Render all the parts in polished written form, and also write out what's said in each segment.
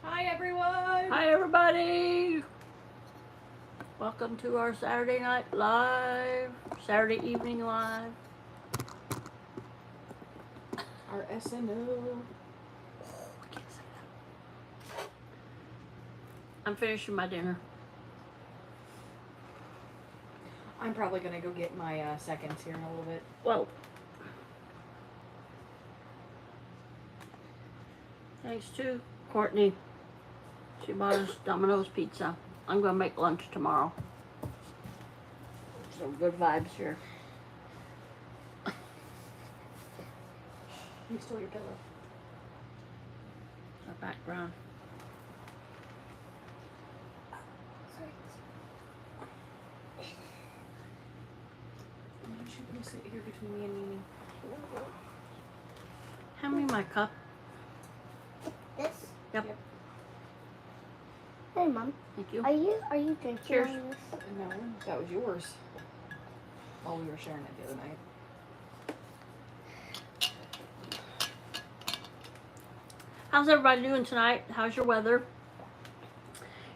Hi everyone! Hi everybody! Welcome to our Saturday night live, Saturday evening live. Our SNO. I can't say that. I'm finishing my dinner. I'm probably gonna go get my seconds here in a little bit. Well, thanks to Courtney. She bought us Domino's pizza. I'm gonna make lunch tomorrow. So good vibes here. You stole your pillow. Our background. Why don't you come sit here between me and Mimi? Hand me my cup. This? Yep. Hey, Mom. Thank you. Are you drinking Cheers. on this? No, that was yours. Oh, we were sharing it the other night. How's everybody doing tonight? How's your weather?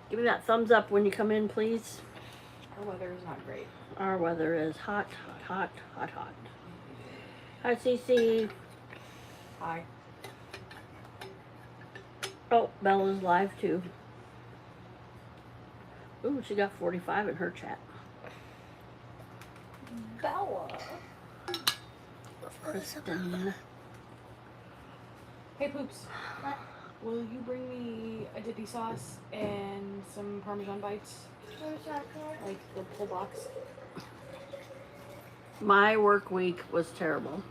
Give me that thumbs up when you come in, please. Our weather is not great. Our weather is hot, hot, hot, hot, hot. Hi, Cece. Hi. Oh, Bella's live too. Ooh, she got 45 in her chat. Bella. Kristen. Hey, Poops. What? Will you bring me a dippy sauce and some Parmesan bites? Like the whole box? My work week was terrible.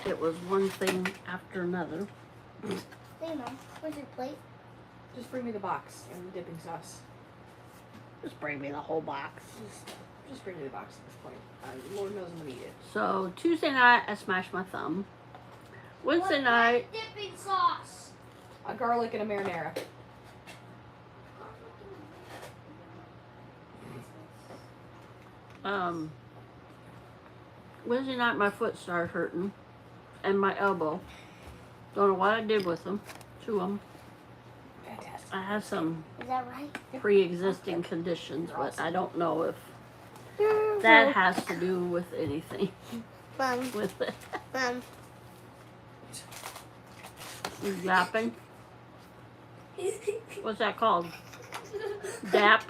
It was one thing after another. Hey, Mom. Where's your plate? Just bring me the box and the dipping sauce. Just bring me the whole box. Just bring me the box at this point. Lord knows I'm gonna eat it. So Tuesday night, I smashed my thumb. Wednesday night, Dipping sauce. A garlic and a marinara. Wednesday night my foot started hurting, and my elbow. Don't know what I did with them. Two of them. Fantastic. I have some Is that right? pre-existing conditions, but I don't know if that has to do with anything Mom. with it. Mom. You yapping? What's that called? Dap?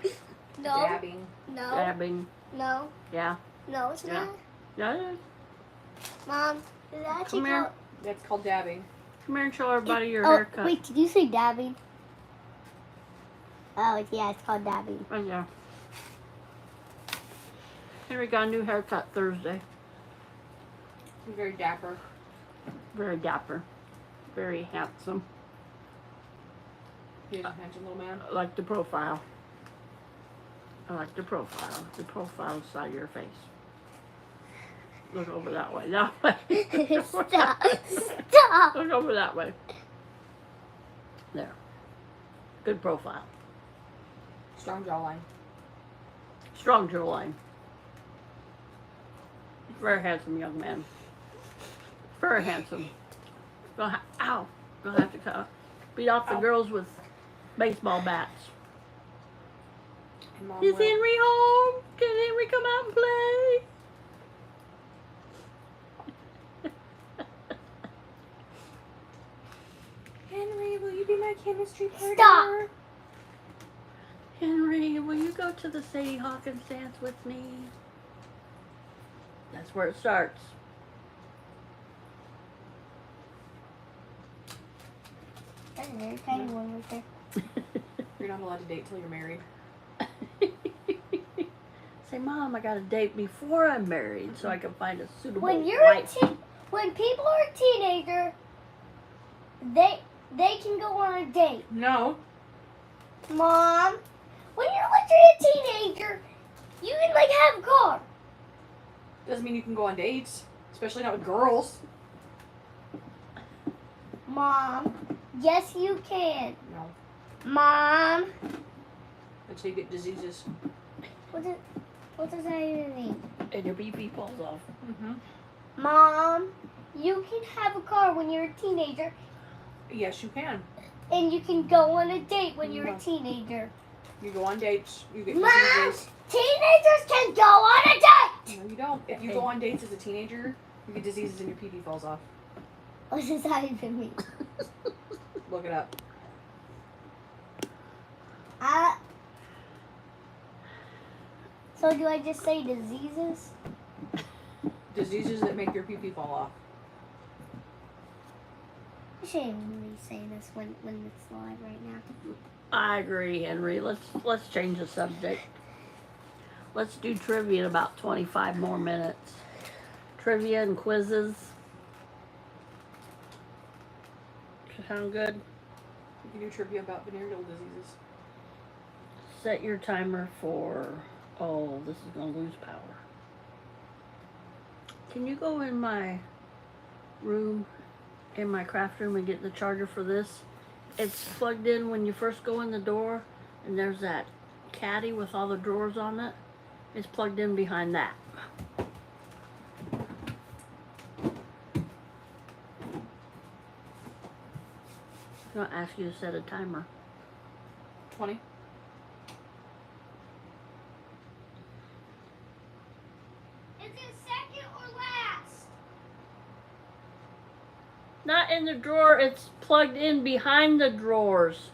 No. Dabbing. No. Dabbing? No. Yeah. No, it's Yeah. not. Yeah. it is. Mom. Is that actually Come here. called... That's called dabbing. Come here and show everybody your Oh, haircut. wait. Did you say dabbing? Oh, yeah. It's called dabbing. Right there. Henry got a new haircut Thursday. He's very dapper. Very dapper. Very handsome. He's a handsome little man. I like the profile. I like the profile. The profile side of your face. Look over that way. That way. Stop. Stop. Look over that way. There. Good profile. Strong jawline. Strong jawline. Very handsome young man. Very handsome. Ow. Gonna have to beat off the girls with baseball bats. And Mom Is will- Henry home? Can Henry come out and play? Henry, will you be my chemistry partner? Stop. Henry, will you go to the Sadie Hawkins dance with me? That's where it starts. That's a very tiny one right there. You're not allowed to date till you're married. Say, Mom, I got a date before I'm married so I can find a suitable When you're wife. when people are a teenager, they can go on a date. No. Mom, when you're literally a teenager, you can like have a car. Doesn't mean you can go on dates. Especially not with girls. Mom, yes you can. No. Mom, Until you get diseases. what does that even mean? And your BP falls off. Mm-hmm. Mom, you can have a car when you're a teenager. Yes, you can. And you can go on a date when you're a No. teenager. You go on dates. You get Mom, diseases. teenagers can go on a date! No, you don't. If you go on dates as a teenager, you get diseases and your pee falls off. What does that even mean? Look it up. So do I just say diseases? Diseases that make your pee fall off. I shouldn't even be saying this when it's live right now. I agree, Henry. Let's change the subject. Let's do trivia in about 25 more minutes. Trivia and quizzes. Sound good? You can do trivia about venereal diseases. Set your timer for... Oh, this is going to lose power. Can you go in my room, in my craft room, and get the charger for this? It's plugged in when you first go in the door, and there's that caddy with all the drawers on it. It's plugged in behind that. I'm going to ask you to set a timer. 20. Is it second or last? Not in the drawer, it's plugged in behind the drawers.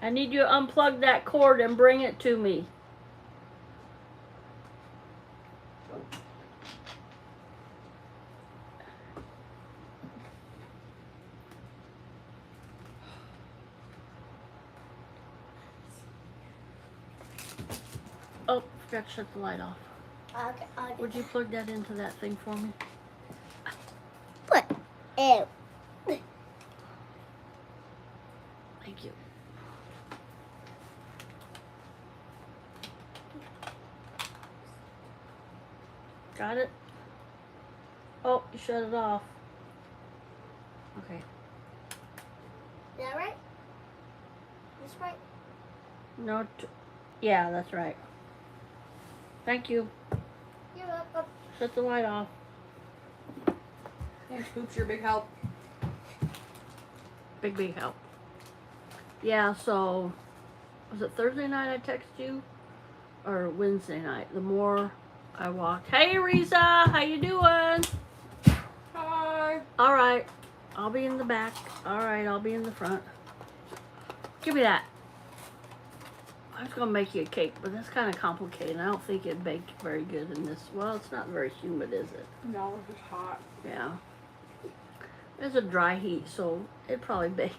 I need you to unplug that cord and bring it to me. Oh, forgot to shut the light off. Okay, Would you plug that into that thing for me? What? Ew. Thank you. Got it? Oh, you shut it off. Okay. Is that right? That's right. No, yeah, that's right. Thank you. You're welcome. Shut the light off. Thanks, Poops. You're a big help. Big help. Yeah, so was it Thursday night I texted you? Or Wednesday night? The more I walked. Hey Risa, how you doing? Hi. Alright. I'll be in the back. Alright, I'll be in the front. Give me that. I was gonna make you a cake, but that's kinda complicated. I don't think it baked very good in this. Well, it's not very humid, is it? No, it's just hot. Yeah. There's a dry heat, so it probably bake.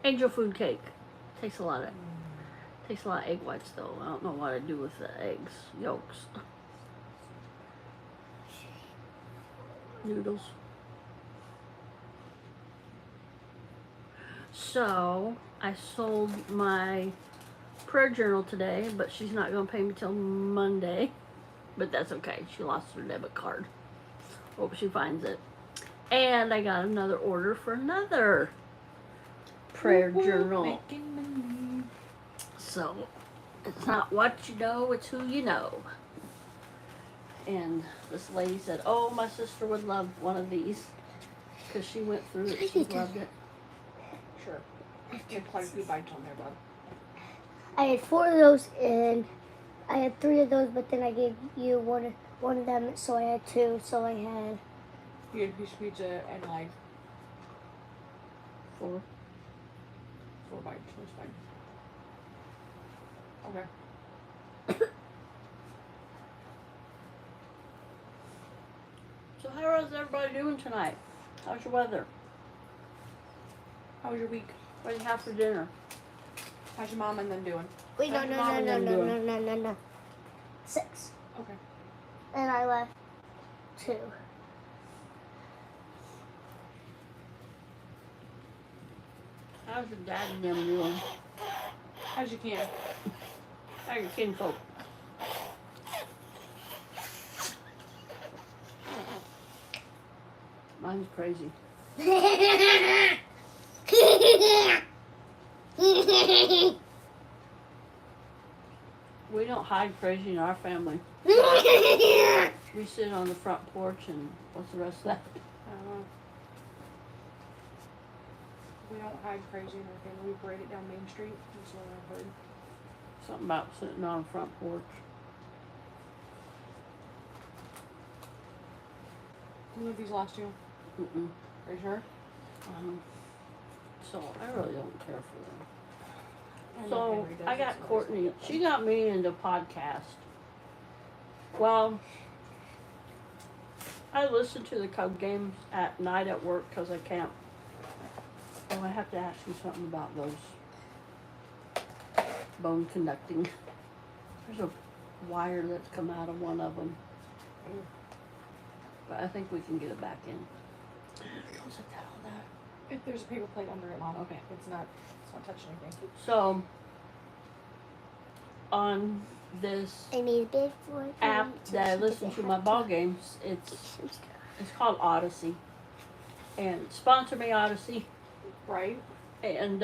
Angel food cake. Takes a lot of egg whites though. I don't know what to do with the eggs yolks. Noodles. So I sold my prayer journal today, but she's not going to pay me till Monday. But that's okay. She lost her debit card. Hope she finds it. And I got another order for another prayer journal. Making money. So it's not what you know, it's who you know. And this lady said, oh, my sister would love one of these because she went through it. She loved it. Sure. Take quite a few bites on there, bud. I had 4 of those, and I had 3 of those, but then I gave you one of them, so I had 2. So I had You had a piece of pizza and like 4. 4 bites. That's fine. Okay. So how is everybody doing tonight? How's your weather? How was your week? What do you have for dinner? How's your mom and them doing? wait, no, How's no, your mom no, and no, them no, doing? no, no, no, 6, Okay. and I left 2. How's your dad and them doing? As you can. How are your kinfolk? Mine's crazy. We don't hide crazy in our family. We sit on the front porch and what's the rest of that? don't know. We don't hide crazy in our family. We parade it down Main Street. That's what I've heard. Something about sitting on a front porch. You live these last two? Mm-mm. Are you sure? So I really don't care for them. I know So Henry does, I got that's why Courtney. I She got me into podcast. Well, I listen to the Cub games at night at work because I can't. Oh, I have to ask you something about those bone conducting. There's a wire that's come out of one of them. But I think we can get it back in. Don't set that on there. If there's a paper plate under it, Mom. Okay. It's not touching anything. So, on this I need a big boy. app that I listen to my ball games, it's called Odyssey. And sponsor me, Odyssey. Right? And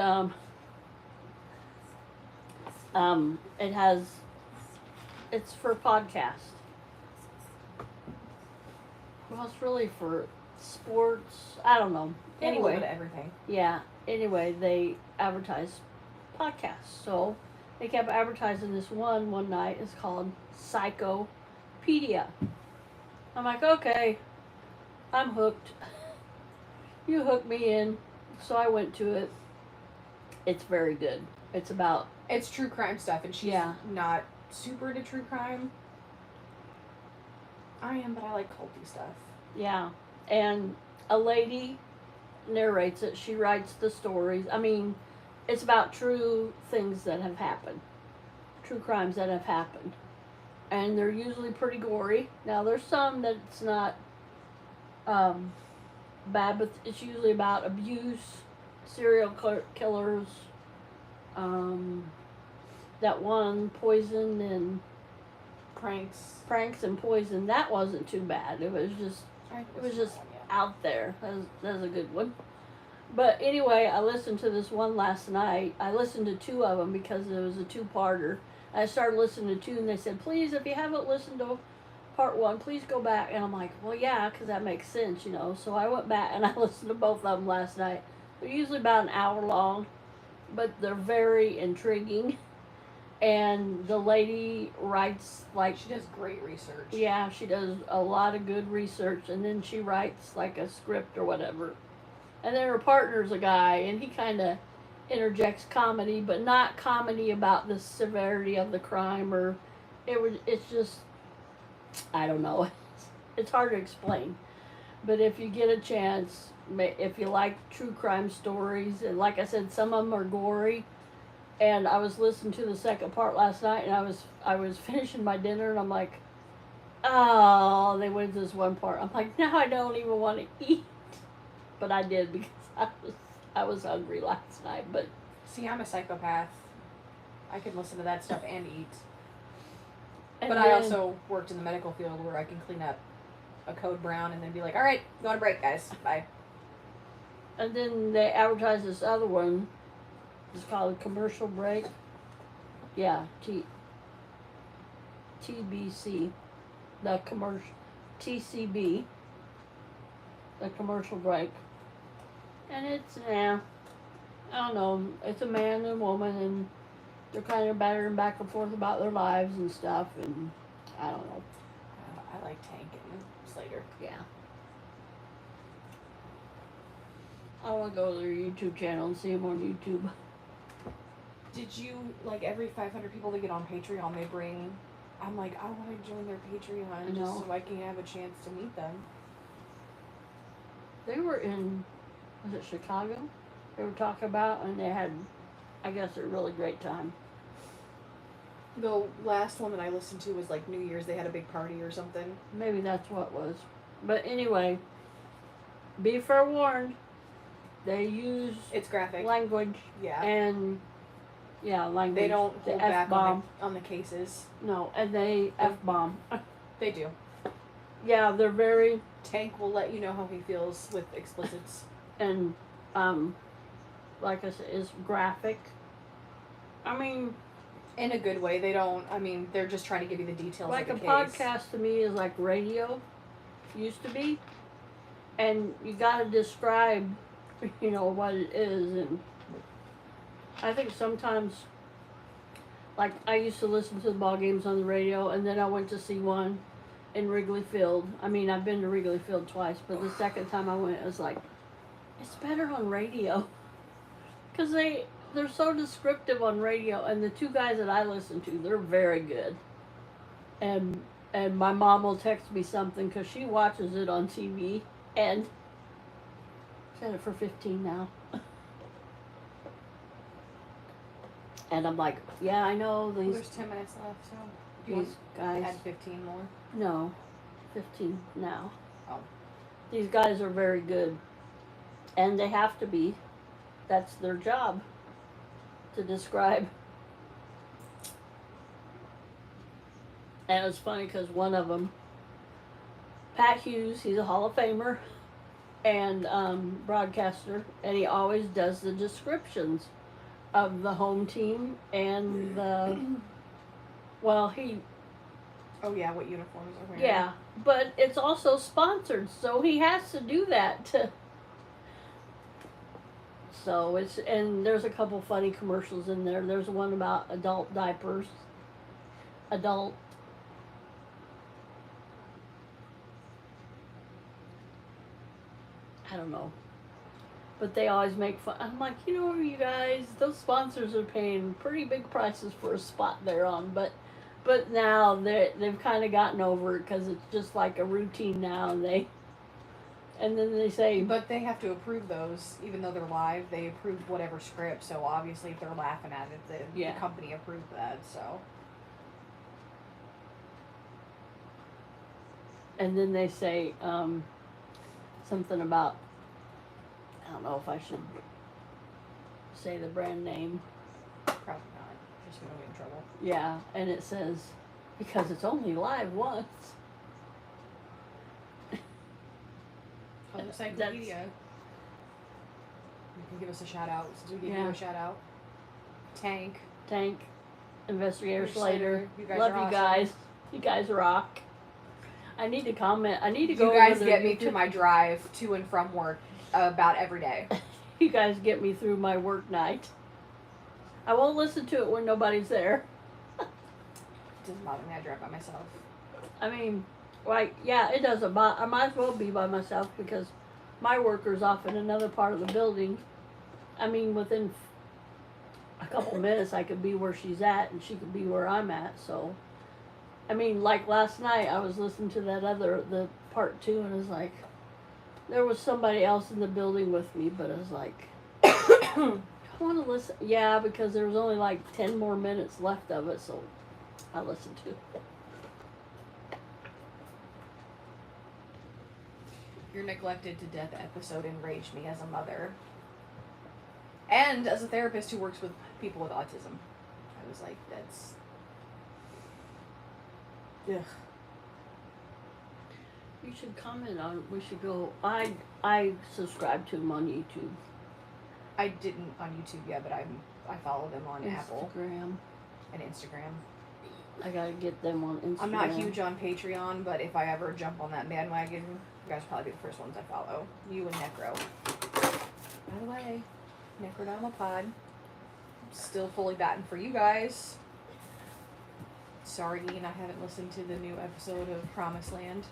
it has, it's for podcast. Well, it's really for sports. I don't know. They have a little Anyway, bit of everything. yeah. Anyway, they advertise podcasts. So they kept advertising this one night. It's called Psychopedia. I'm like, okay, I'm hooked. You hooked me in. So I went to it. It's very good. It's about, It's true crime stuff, and she's Yeah. not super into true crime. I am, but I like culty stuff. yeah. And a lady narrates it. She writes the stories. I mean, it's about true things that have happened. True crimes that have happened. And they're usually pretty gory. Now, there's some that's not bad, but it's usually about abuse, serial killers, that one, poison and pranks and poison. That wasn't too bad. It was just out there. That was a good one. But anyway, I listened to this one last night. I listened to two of them because it was a two-parter. I started listening to two, and they said, please, if you haven't listened to part one, please go back. And I'm like, well, yeah, because that makes sense, you know. So I went back, and I listened to both of them last night. They're usually about an hour long, but they're very intriguing. And the lady writes, like... She does great research. Yeah, she does a lot of good research, and then she writes, like, a script or whatever. And then her partner's a guy, and he kind of interjects comedy, but not comedy about the severity of the crime, or it's just, I don't know. It's hard to explain. But if you get a chance, if you like true crime stories, and like I said, some of them are gory. And I was listening to the second part last night, and I was finishing my dinner, and I'm like, oh, they went to this one part. I'm like, now I don't even want to eat. But I did because I was hungry last night. But See, I'm a psychopath. I can listen to that stuff and eat. and But then, I also worked in the medical field where I can clean up a code brown and then be like, all right, go on a break, guys. Bye. And then they advertised this other one. It's called Commercial Break. Yeah, TBC. The commercial, TCB. The Commercial Break. And it's, I don't know, it's a man and a woman, and they're kind of battering back and forth about their lives and stuff, and I don't know. I like Tank and Slater. Yeah. I want to go to their YouTube channel and see them on YouTube. Did you, like, every 500 people that get on Patreon, they bring... I'm like, I want to join their Patreon know. just so I can have a chance to meet them. They were in, was it Chicago? They were talking about, and they had, I guess, a really great time. The last one that I listened to was, like, New Year's. They had a big party or something. Maybe that's what it was. But anyway, be forewarned. They use It's graphic. language Yeah. and, yeah, language. They don't the hold back F-bomb. on the cases. No, and they F-bomb. They do. Yeah, they're very, Tank will let you know how he feels with explicits. and, like I said, is graphic. I mean, In a good way. They don't, I mean, they're just trying to give you the details like a of the case. podcast to me is like radio used to be. and you gotta describe, you know, what it is. And I think sometimes, like, I used to listen to the ball games on the radio, and then I went to see one in Wrigley Field. I mean, I've been to Wrigley Field twice, but the second time I went, it was like, it's better on radio. Because they're so descriptive on radio, and the two guys that I listen to, they're very good. And my mom will text me something because she watches it on TV, and set it for 15 now. And I'm like, yeah, I know Well, these there's 10 minutes left, so you want these to guys. add 15 more? No, 15 now. Oh. These guys are very good, and they have to be. That's their job, to describe. And it was funny because one of them, Pat Hughes, he's a Hall of Famer and broadcaster, and he always does the descriptions of the home team and the, well, he, Oh, yeah, what uniforms are wearing. yeah, but it's also sponsored, so he has to do that to. So it's, and there's a couple funny commercials in there. There's one about adult diapers, adult. I don't know. But they always make fun. I'm like, you know, you guys, those sponsors are paying pretty big prices for a spot they're on. But now they've kind of gotten over it because it's just like a routine now. And then they say, But they have to approve those, even though they're live. They approve whatever script, so obviously if they're laughing at it, Yeah. the company approved that, so. and then they say something about, I don't know if I should say the brand name. Probably not. Just gonna get in trouble. Yeah, and it says, because it's only live once. Oh, Encyclopedia. That's- You can give us a shout out since we gave Yeah. you a shout out. Tank. Tank, Investigator Bruce Slater. You guys Love are you awesome. guys. You guys rock. I need to comment. I need to go You over guys their get me YouTube- through my drive to and from work about every day. You guys get me through my work night. I won't listen to it when nobody's there. It doesn't bother me. I drive by myself. I mean, like, yeah, it doesn't bother. I might as well be by myself because my worker's off in another part of the building. I mean, within a couple minutes, I could be where she's at and she could be where I'm at. So, I mean, like last night, I was listening to the part 2, and it was like, there was somebody else in the building with me, but I was like, I want to listen. Yeah, because there was only like 10 more minutes left of it, so I listened to it. Your neglected to death episode enraged me as a mother. And as a therapist who works with people with autism. I was like, that's... Ugh. You should comment on. We should go. I subscribe to him on YouTube, I didn't on YouTube yet, but I follow them on Apple Instagram. and Instagram. I gotta get them on Instagram. I'm not huge on Patreon, but if I ever jump on that bandwagon, you guys will probably be the first ones I follow. You and Necro. By the way, Necrodama still fully batting for you guys. Sorry, Ian, I haven't listened to the new episode of Promised Land.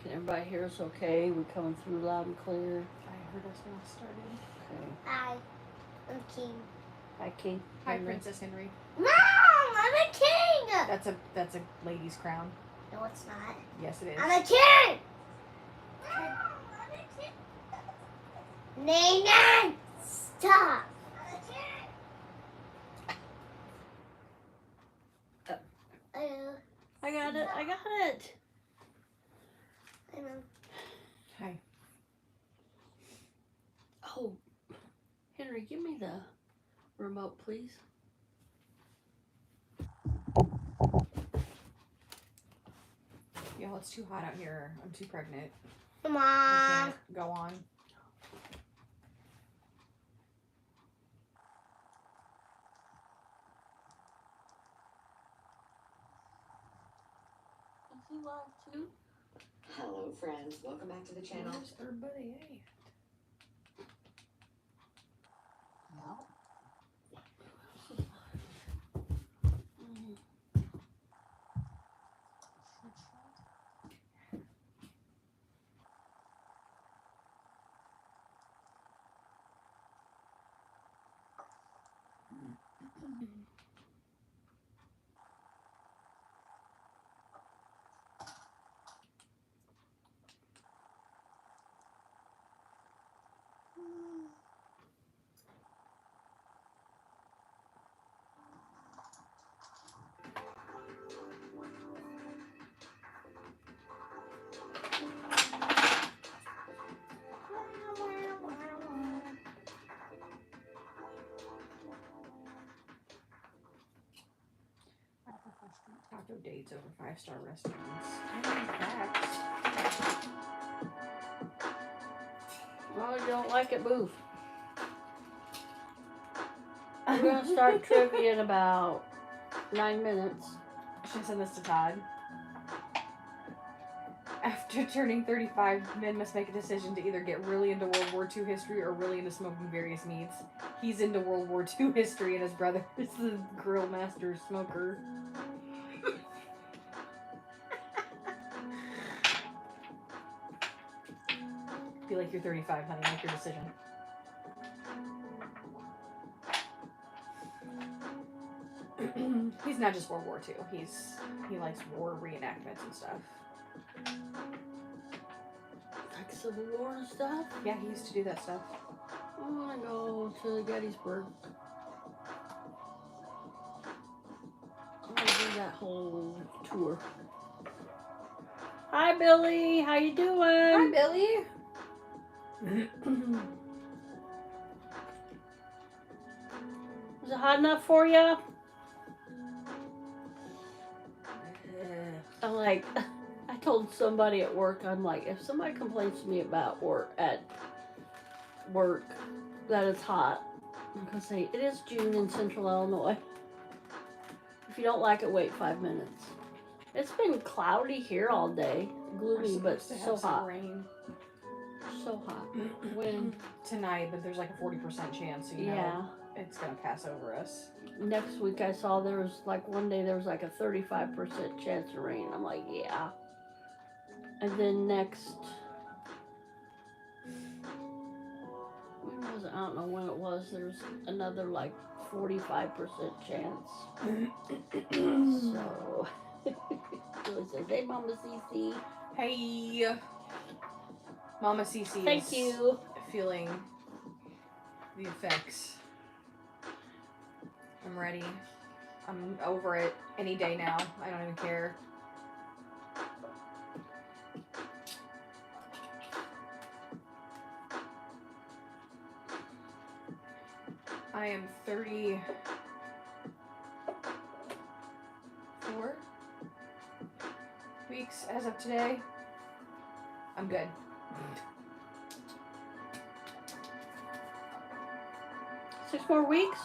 Can everybody hear us okay? We're coming through loud and clear. I heard us when I started. Okay. Hi, I'm king. Hi, King. Hi, Henry. Princess Henry. Mom, I'm a king! That's a lady's crown. No, it's not. Yes, it is. I'm a king! Nana, stop! Hello. I got it. I got it. Hello. Hi. Oh, Henry, give me the remote, please. Y'all, it's too hot out here. I'm too pregnant. Come I on. can't go on. Felicity live too? Hello, friends. Welcome back to the channel. Where's everybody at? Taco dates over 5-star restaurants. Facts. Well, you don't like it, move. We're gonna start trivia in about 9 minutes. Should I send this to Todd? After turning 35, men must make a decision to either get really into World War II history or really into smoking various meats. He's into World War II history, and his brother is the grill master smoker. Feel like you're 35, honey. Make your decision. He's not just World War II. He likes war reenactments and stuff. Like Civil War and stuff. Yeah, he used to do that stuff. I wanna go to Gettysburg. I wanna do that whole tour. Hi, Billy. How you doing? Hi, Billy. Is it hot enough for you? I'm like, I told somebody at work, I'm like, if somebody complains to me about work that it's hot, I'm gonna say it is June in Central Illinois. If you don't like it, wait 5 minutes. It's been cloudy here all day, gloomy, but so hot. Rain So hot. Wind. tonight, but there's like a 40% chance. So you Yeah. know it's gonna pass over us. Next week I saw there was like one day there was like a 35% chance of rain. I'm like, yeah. And then next, when was it? I don't know when it was. There's another like 45% chance. So, Billy says, "Hey, Mama Cece." Hey, Mama Cece Thank is you. feeling the effects. I'm ready. I'm over it any day now. I don't even care. I am 34 weeks as of today. I'm good. 6 more weeks.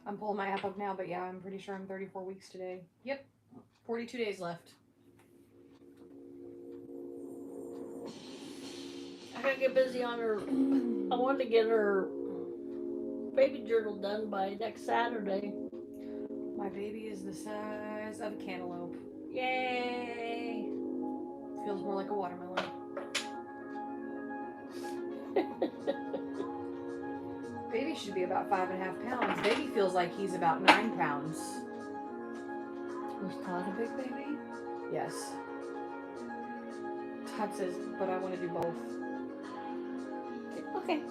I'm pulling my app up now, but yeah, I'm pretty sure I'm 34 weeks today. Yep. 42 days left. I gotta get busy on her. I wanted to get her baby journal done by next Saturday. My baby is the size of a cantaloupe. Yay! Feels more like a watermelon. Baby should be about 5.5 pounds. Baby feels like he's about 9 pounds. Was Todd a big baby? Yes. Todd says, but I want to do both. Okay.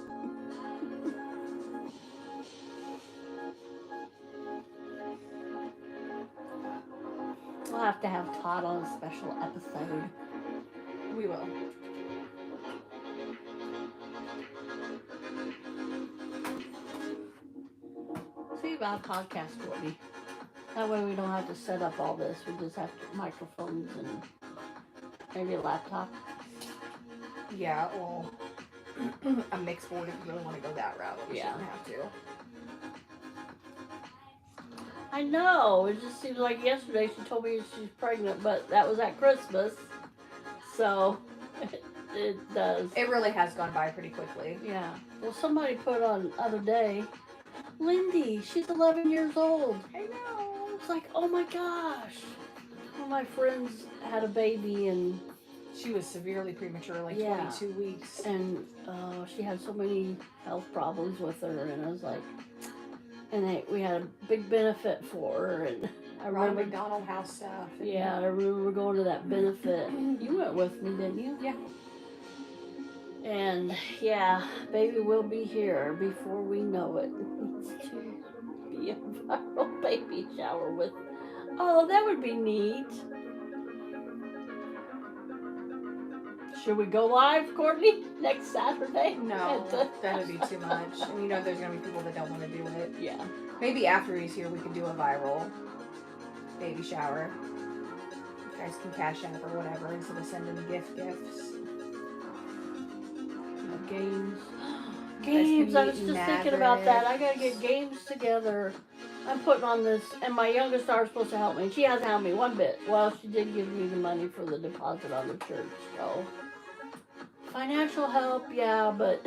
We'll have to have Todd on a special episode. We will. See about a podcast for me. That way we don't have to set up all this. We just have microphones and maybe a laptop. Yeah, well, a mixed board if you really want to go that route. We Yeah. shouldn't have to. I know. It just seems like yesterday she told me she's pregnant, but that was at Christmas. So it does. It really has gone by pretty quickly. Yeah. Well, somebody put on the other day, Lindy, she's 11 years old. I know. It's like, oh my gosh. One of my friends had a baby and She was severely premature, like Yeah. 22 weeks. she had so many health problems with her, and I was like, and we had a big benefit for her, and I Ronald remember, McDonald House stuff. yeah, I remember going to that benefit. You went with me, didn't you? Yeah. And yeah, baby will be here before we know it. Needs to be a viral baby shower with. Oh, that would be neat. Should we go live, Courtney, next Saturday? No, that would be too much. And you know there's going to be people that don't want to do it. Yeah. Maybe after he's here we could do a viral baby shower. You guys can cash app or whatever instead of sending gifts. Games. guys Games. can I was meet just in thinking about that. I Mavericks. gotta get games together. I'm putting on this, and my youngest daughter's supposed to help me. She hasn't helped me one bit. Well, she did give me the money for the deposit on the church, so financial help, yeah, but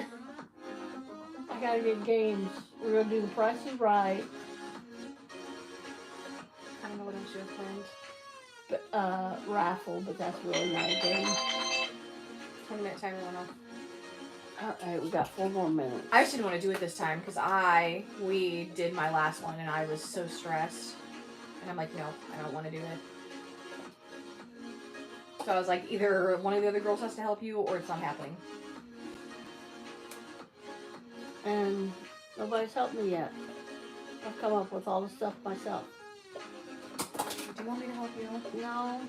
I gotta get games. We're gonna do The Price is Right, I don't know what else you have planned. but, raffle, but that's really not a game. 20-minute timer went off. Alright, we got 4 more minutes. I just didn't want to do it this time because we did my last one and I was so stressed. And I'm like, no, I don't want to do it. So I was like, either one of the other girls has to help you or it's not happening. And nobody's helped me yet. I've come up with all the stuff myself. Do you want me to help you? No.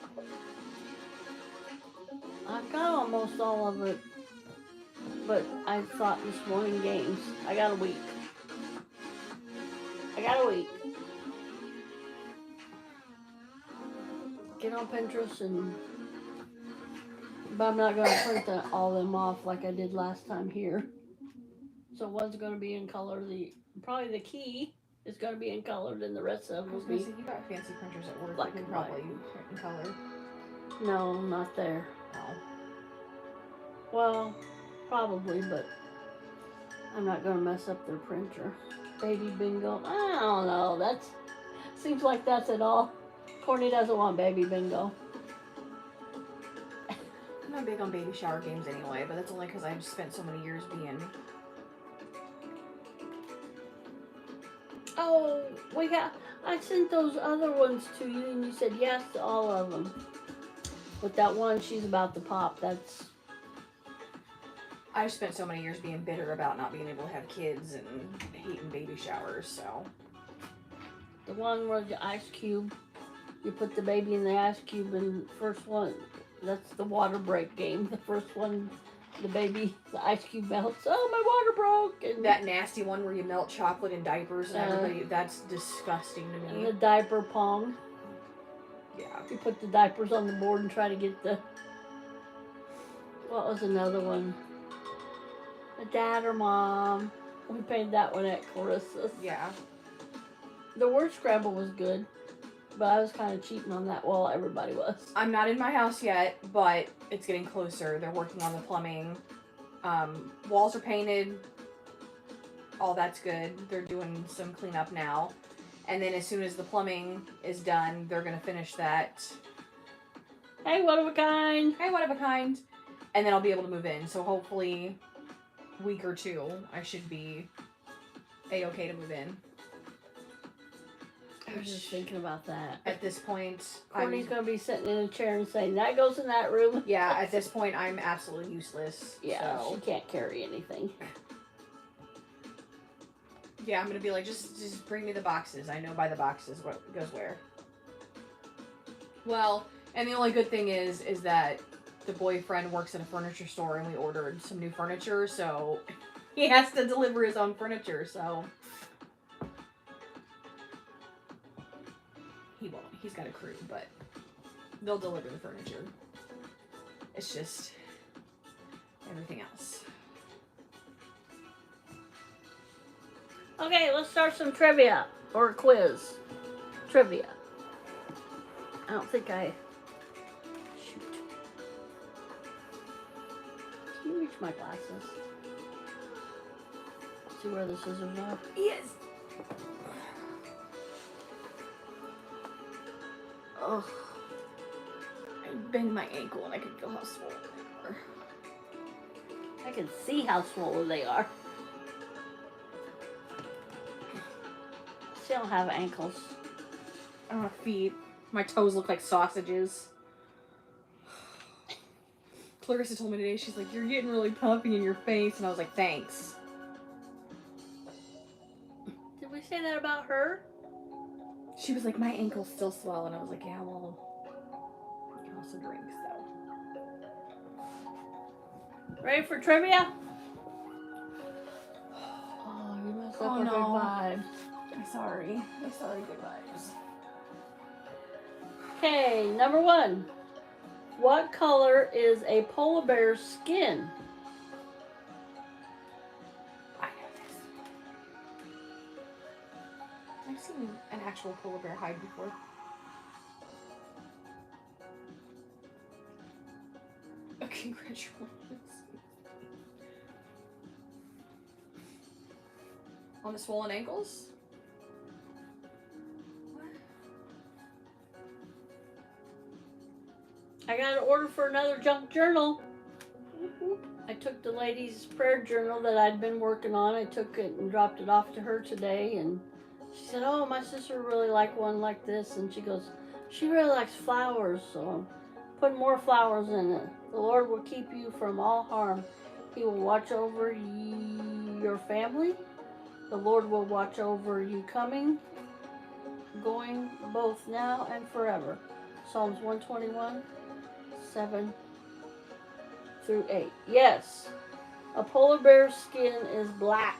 I've got almost all of it. But I thought this morning games. I got a week. Get on Pinterest and. But I'm not going to print all them off like I did last time here. So one's going to be in color. Probably the key is going to be in color, and the rest of I them was will gonna be. say, you got fancy printers at work. Black You can and white. probably print in color. No, not there. Oh. Well, probably, but I'm not going to mess up their printer. Baby bingo. I don't know. That's seems like that's it all. Courtney doesn't want baby bingo. I'm not big on baby shower games anyway, but that's only because I've spent so many years being. Oh, I sent those other ones to you, and you said yes to all of them. But that one, she's about to pop. That's. I've spent so many years being bitter about not being able to have kids and hating baby showers, so. The one where the ice cube, you put the baby in the ice cube, and first one, that's the water break game. The first one, the ice cube melts. Oh, my water broke! And That nasty one where you melt chocolate in diapers and Uh, everybody, that's disgusting to and me. the diaper pong. Yeah. You put the diapers on the board and try to get the. What was another one? A dad or mom. We played that one at Carissa's. Yeah. The word scramble was good, but I was kind of cheating on that. Well, everybody was. I'm not in my house yet, but it's getting closer. They're working on the plumbing. Walls are painted. All that's good. They're doing some cleanup now. And then as soon as the plumbing is done, they're going to finish that. Hey, one of a kind. Hey, one of a kind. And then I'll be able to move in. So hopefully, week or two, I should be A-okay to move in. I was just thinking about that. At this point, Courtney's going to be sitting in a chair and saying, that goes in that room. yeah, at this point, I'm absolutely useless. Yeah, So. she can't carry anything. Yeah, I'm gonna be like, just bring me the boxes. I know by the boxes what goes where. Well, and the only good thing is that the boyfriend works at a furniture store and we ordered some new furniture, so he has to deliver his own furniture, so he won't. He's got a crew, but they'll deliver the furniture. It's just everything else. Okay, let's start some trivia or a quiz. trivia. I don't think I. Shoot. Can you reach my glasses? See where the scissors are? Yes. Oh, I banged my ankle and I could feel how swollen they were. I can see how swollen they are. Still don't have ankles. I don't have feet. My toes look like sausages. Clarissa told me today, she's like, you're getting really puffy in your face. And I was like, thanks. Did we say that about her? She was like, my ankle's still swollen. I was like, yeah, well, you can also drink, so. Ready for trivia? Oh, you messed Up up for no. good vibes. I'm sorry. I'm sorry, good vibes. Okay, number 1. What color is a polar bear's skin? I know this. I've seen an actual polar bear hide before. Oh, congratulations. On the swollen ankles? I got an order for another junk journal. I took the lady's prayer journal that I'd been working on. I took it and dropped it off to her today, and she said, oh, my sister really liked one like this. And she goes, she really likes flowers, so I'm putting more flowers in it. The Lord will keep you from all harm. He will watch over your family. The Lord will watch over you coming, going, both now and forever. Psalms 121. 7 through 8. Yes, a polar bear's skin is black.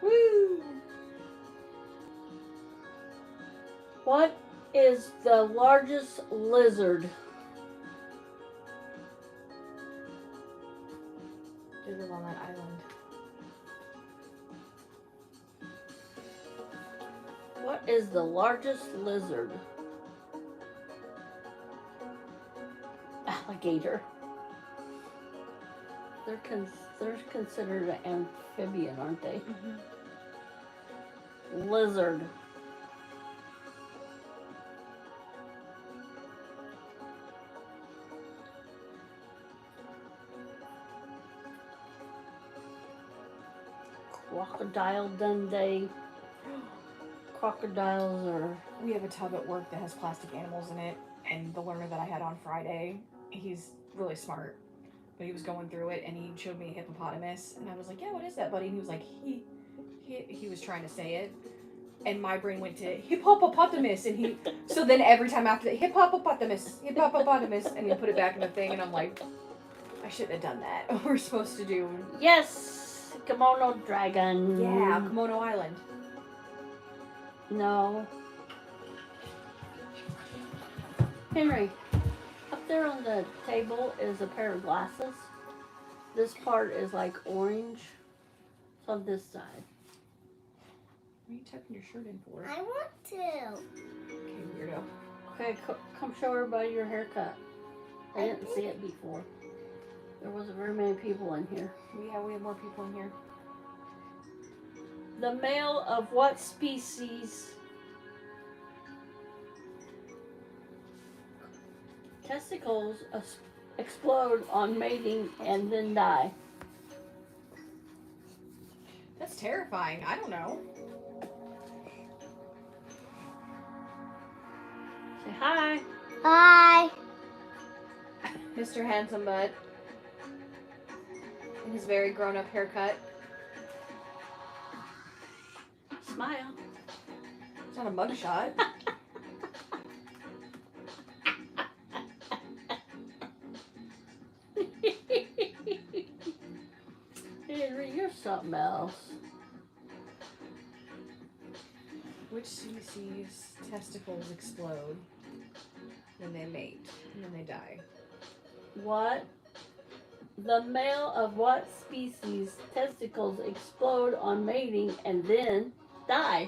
Woo! What is the largest lizard? They live on that island. What is the largest lizard? Alligator. They're considered an amphibian, aren't they? Mm-hmm. Lizard. Crocodile Dundee. Crocodiles are. We have a tub at work that has plastic animals in it, and the learner that I had on Friday, he's really smart, but he was going through it and he showed me a hippopotamus, and I was like, yeah, what is that, buddy? And he was like, he was trying to say it, and my brain went to hippopotamus, and he, so then every time after that, hippopotamus, and he put it back in the thing, and I'm like, I shouldn't have done that. We're supposed to do, Yes, Komodo dragon. yeah, Komodo Island. No. Henry, up there on the table is a pair of glasses. This part is like orange. It's on this side. What are you tucking your shirt in for? I want to. Okay, weirdo. Okay, come show everybody your haircut. I didn't see it before. There wasn't very many people in here. Yeah, we have more people in here. The male of what species? Testicles explode on mating and then die. That's terrifying. I don't know. Say hi. Hi. Mr. Handsome Butt. In his very grown-up haircut. Smile. It's not a mugshot. Henry, you're something else. Which species testicles explode when they mate and then they die? What? The male of what species testicles explode on mating and then die?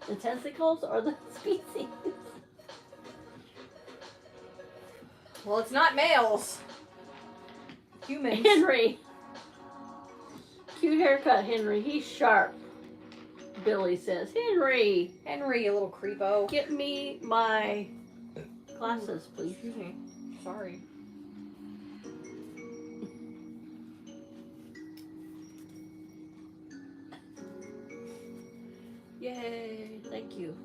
The tentacles or the species? Well, it's not males. Humans. Henry. Cute haircut, Henry. He's sharp. Billy says, Henry, Henry, you little creepo. get me my glasses, please. Excuse me. Sorry. Yay, thank you.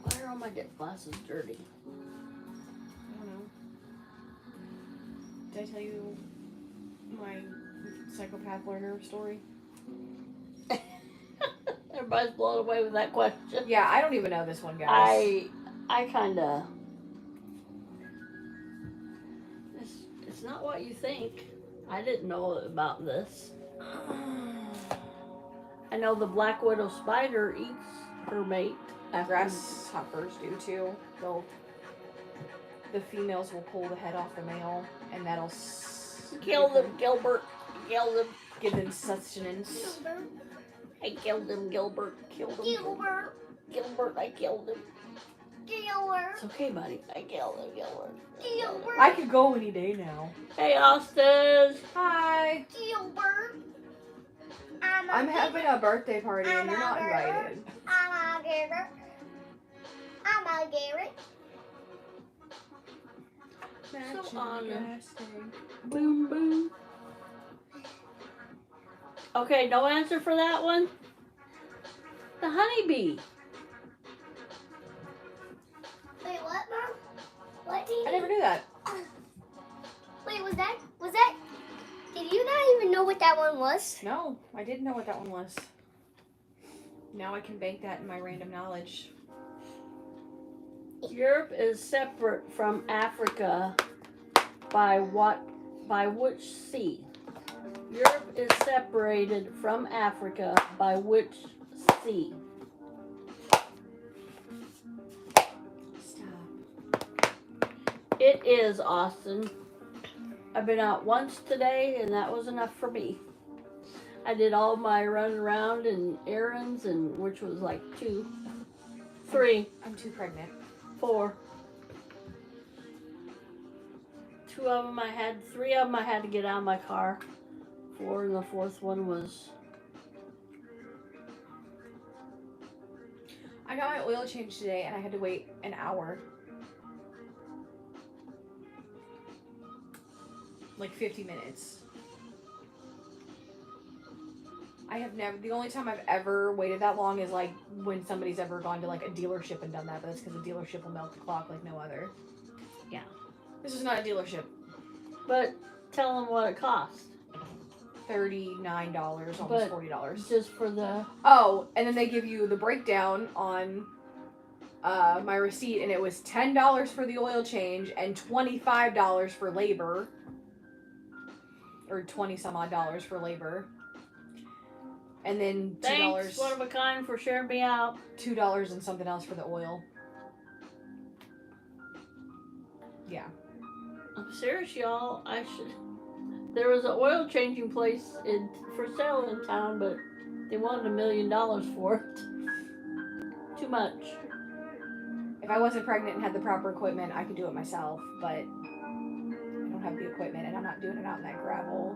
Why are all my glasses dirty? I don't know. Did I tell you my psychopath learner story? Everybody's blown away with that question. Yeah, I don't even know this one, guys. I kinda, it's not what you think. I didn't know about this. I know the black widow spider eats her mate. After Grasshoppers do too. The females will pull the head off the male, and that'll kill them, Gilbert. Kill them. give them sustenance. I killed him, Gilbert. Killed him. Gilbert. Gilbert, I killed him. Gilbert. It's okay, buddy. I killed him, Gilbert. Gilbert. I could go any day now. Hey, Austin. Hi. Gilbert. I'm having a birthday party, and you're not invited. I'm a Garrett. I'm a Garrett. So honored. Boom, boom. Okay, no answer for that one. The honeybee. Wait, what, Mom? What did I never knew that. Wait, was that? Did you not even know what that one was? No, I didn't know what that one was. Now I can bank that in my random knowledge. Europe is separate from Africa by which sea? Europe is separated from Africa by which sea? Stop. It is, Austin. I've been out once today, and that was enough for me. I did all my run around and errands, and which was like 2, 3, I'm too pregnant. 4. 2 of them 3 of them I had to get out of my car. 4, and the 4th one was. I got my oil change today, and I had to wait an hour. Like 50 minutes. I have never, the only time I've ever waited that long is like when somebody's ever gone to like a dealership and done that, but that's because the dealership will melt the clock like no other. Yeah. This is not a dealership. But tell them what it cost. $39, almost But- $40. Just for the. Oh, and then they give you the breakdown on my receipt, and it was $10 for the oil change and $25 for labor. Or 20 some odd dollars for labor. And then Thanks, one of a kind, for sharing me out. $2 and something else for the oil. Yeah. I'm serious, y'all. I should. There was an oil changing place for sale in town, but they wanted $1 million for it. Too much. If I wasn't pregnant and had the proper equipment, I could do it myself, but I don't have the equipment, and I'm not doing it out in that gravel.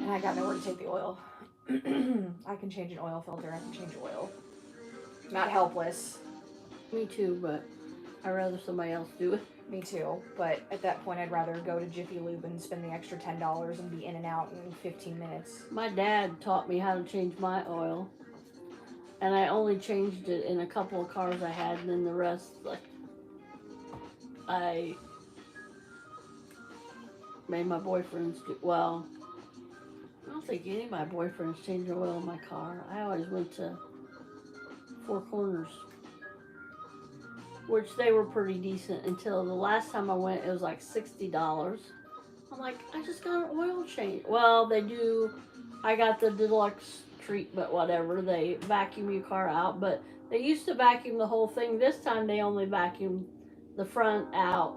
And I got nowhere to take the oil. I can change an oil filter, I can change oil. Not helpless. Me too, but I'd rather somebody else do it. Me too, but at that point I'd rather go to Jiffy Lube and spend the extra $10 and be in and out in 15 minutes. My dad taught me how to change my oil, and I only changed it in a couple of cars I had, and then the rest, like, I made my boyfriends do. Well, I don't think any of my boyfriends changed the oil in my car. I always went to Four Corners, which they were pretty decent until the last time I went. It was like $60. I'm like, I just got an oil change. Well, they do. I got the deluxe treatment, whatever. They vacuum your car out, but they used to vacuum the whole thing. This time they only vacuum the front out,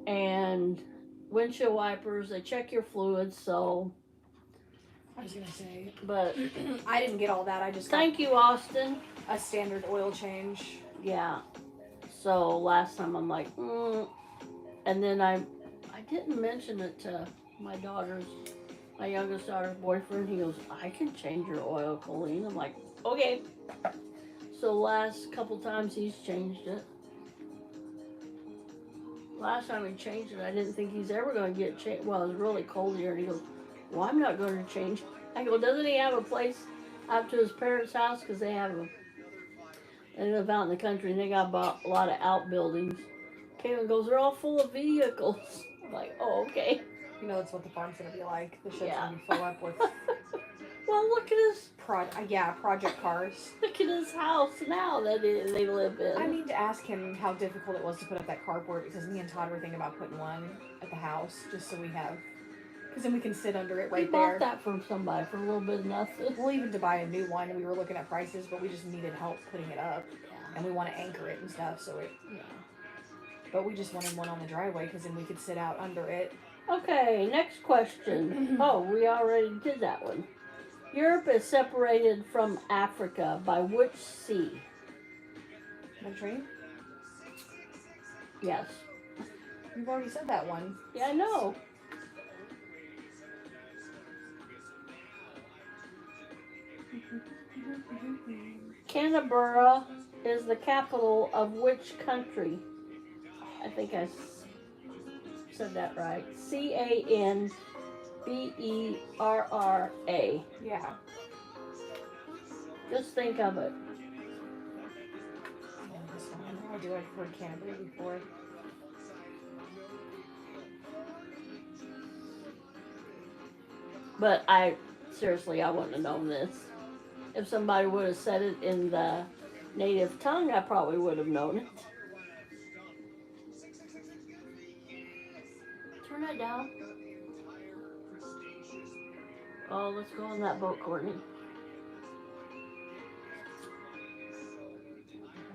and windshield wipers. They check your fluids, so I was gonna say, But I didn't get all that. I just got thank you, Austin. a standard oil change. Yeah. So last time I'm like, and then I didn't mention it to my youngest daughter's boyfriend. He goes, I can change your oil, Colleen. I'm like, okay. So last couple times he's changed it. Last time he changed it, I didn't think he's ever going to get changed. Well, it was really cold here, and he goes, well, I'm not going to change. I go, doesn't he have a place out to his parents' house? Because they live out in the country, and they got a lot of outbuildings. Caitlin goes, they're all full of vehicles. I'm like, oh, okay. You know, that's what the farm's gonna be like. The shed's Yeah. gonna be full up with Well, look at his project cars. look at his house now that they live in. I need to ask him how difficult it was to put up that carport because me and Todd were thinking about putting one at the house just so we have, because then we can sit under it we right bought there. that from somebody for a little bit of nothing. Well, even to buy a new one, we were looking at prices, but we just needed help putting it up, and we want to anchor it and stuff. So it, but we just wanted one on the driveway because then we could sit out under it. Okay, next question. Oh, we already did that one. Europe is separated from Africa by which sea? Mediterranean? Yes. You've already said that one. Yeah, I know. Canberra is the capital of which country? I think I said that right. Canberra. Yeah. Just think of it. Yeah, this one. I know I do. I've heard Canterbury before. But I wouldn't have known this. If somebody would have said it in the native tongue, I probably would have known it. Turn that down. Oh, let's go on that boat, Courtney.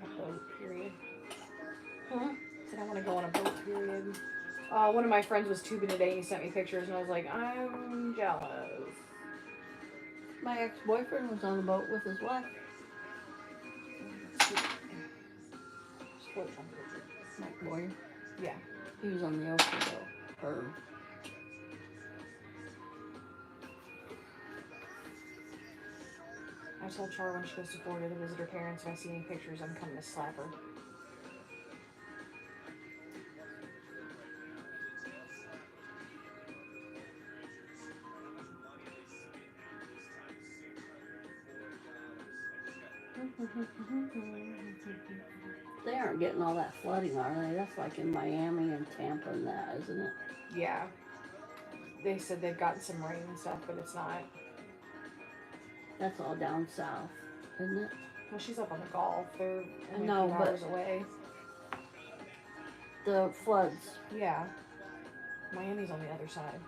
A boat, period. Hmm? Said I want to go on a boat, period. One of my friends was tubing today and he sent me pictures and I was like, I'm jealous. My ex-boyfriend was on the boat with his wife. Mike Boyer. Yeah. He was on the ocean though. Or I told Char when she goes to Florida to visit her parents, if I see any pictures, I'm coming to slap her. they aren't getting all that flooding, are they? That's like in Miami and Tampa and that, isn't it? Yeah. They said they've gotten some rain and stuff, but it's not. That's all down south, isn't it? Well, she's up on the Gulf. They're only know, a few but- hours away. The floods. Yeah. Miami's on the other side.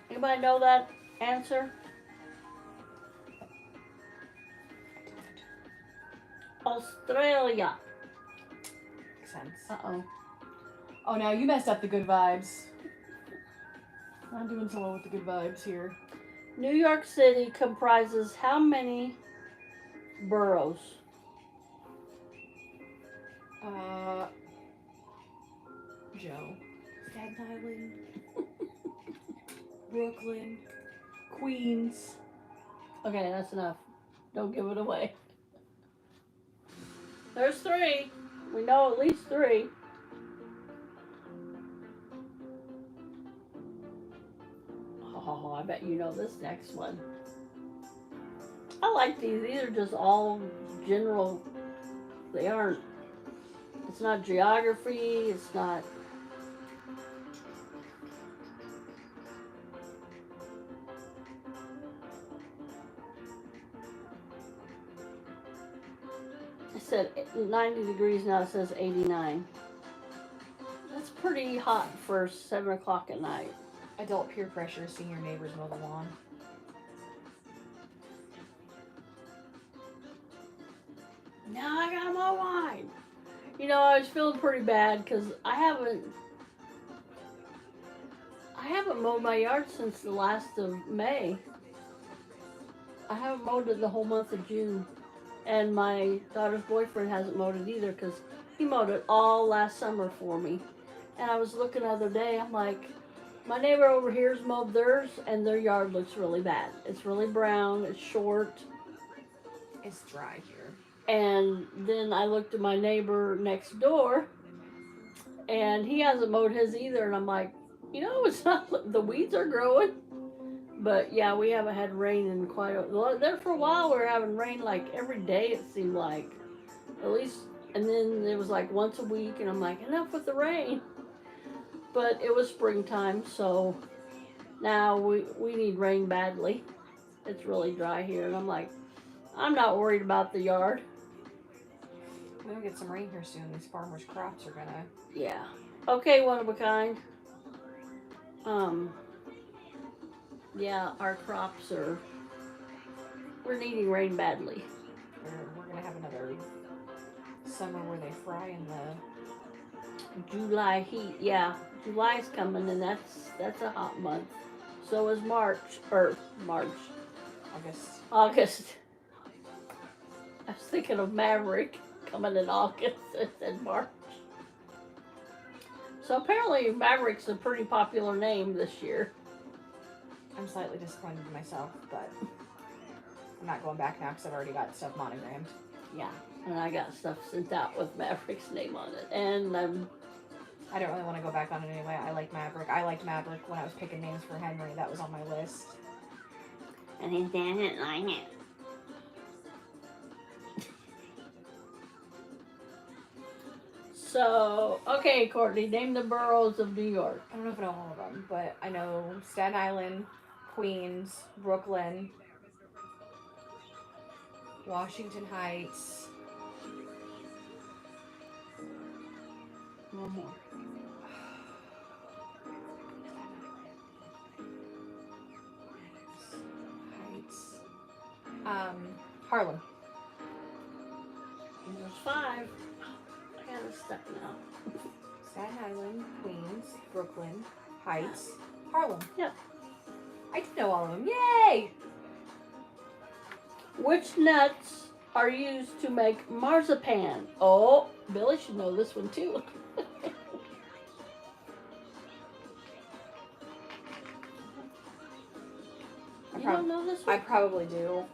Anybody know that answer? Australia. Makes sense. Uh-oh. Oh, now you messed up the good vibes. I'm doing so well with the good vibes here. New York City comprises how many boroughs? Joe. Staten Island. Brooklyn. Queens. Okay, that's enough. Don't give it away. There's 3. We know at least 3. Oh, I bet you know this next one. I like these. These are just all general. They aren't. It's not geography. It's not. I said 90 degrees, now it says 89. That's pretty hot for 7 o'clock at night. Adult peer pressure, seeing your neighbors mow the lawn. Now I gotta mow mine. You know, I was feeling pretty bad because I haven't mowed my yard since the last of May. I haven't mowed it the whole month of June. And my daughter's boyfriend hasn't mowed it either because he mowed it all last summer for me. And I was looking the other day, I'm like, my neighbor over here's mowed theirs and their yard looks really bad. It's really brown, it's short. It's dry here. And then I looked at my neighbor next door and he hasn't mowed his either. And I'm like, you know, it's not, the weeds are growing. But yeah, we haven't had rain in quite a while. There for a while, we were having rain like every day, it seemed like. At least, and then it was like once a week, and I'm like, enough with the rain. But it was springtime, so now we need rain badly. It's really dry here, and I'm like, I'm not worried about the yard. We'll get some rain here soon. These farmers' crops are gonna. Yeah. Okay, one of a kind. Yeah, our crops are. We're needing rain badly. We're gonna have another summer where they fry in the. July heat, yeah. July's coming, and that's a hot month. So is March. August. I was thinking of Maverick coming in August. It said March. So apparently Maverick's a pretty popular name this year. I'm slightly disappointed in myself, but I'm not going back now because I've already got stuff monogrammed. Yeah, and I got stuff sent out with Maverick's name on it, and I don't really want to go back on it anyway. I like Maverick. I liked Maverick when I was picking names for Henry. That was on my list. and his dad didn't like it. So, okay, Courtney, name the boroughs of New York. I don't know if I know all of them, but I know Staten Island, Queens, Brooklyn, Washington Heights. One more. Heights. Harlem. There's 5. I got it stuck now. Staten Island, Queens, Brooklyn, Heights, Harlem. Yep. I did know all of them. Yay! Which nuts are used to make marzipan? Oh, Billy should know this one too. You don't know this I one? probably do.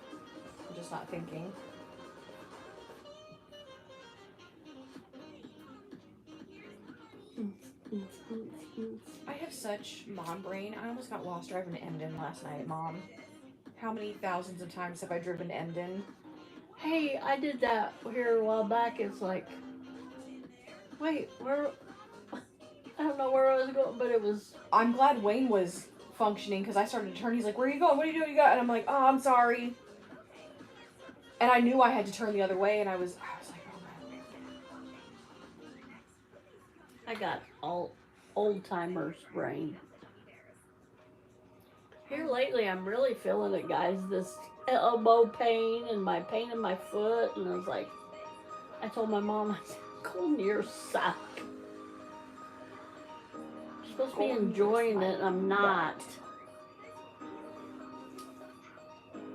I'm just not thinking. I have such mom brain. I almost got lost driving to Emden last night, Mom. How many thousands of times have I driven to Emden? Hey, I did that here a while back. It's like, wait, where? I don't know where I was going, but it was. I'm glad Wayne was functioning because I started to turn. He's like, "Where are you going? What are you doing? You got?" And I'm like, "Oh, I'm sorry." And I knew I had to turn the other way, and I was like, "Oh man." I got all old timers brain. Here lately, I'm really feeling it, guys. This elbow pain and my pain in my foot, and I was like, I told my mom, I said, "Go near your sack." I'm supposed to be enjoying it, and I'm not.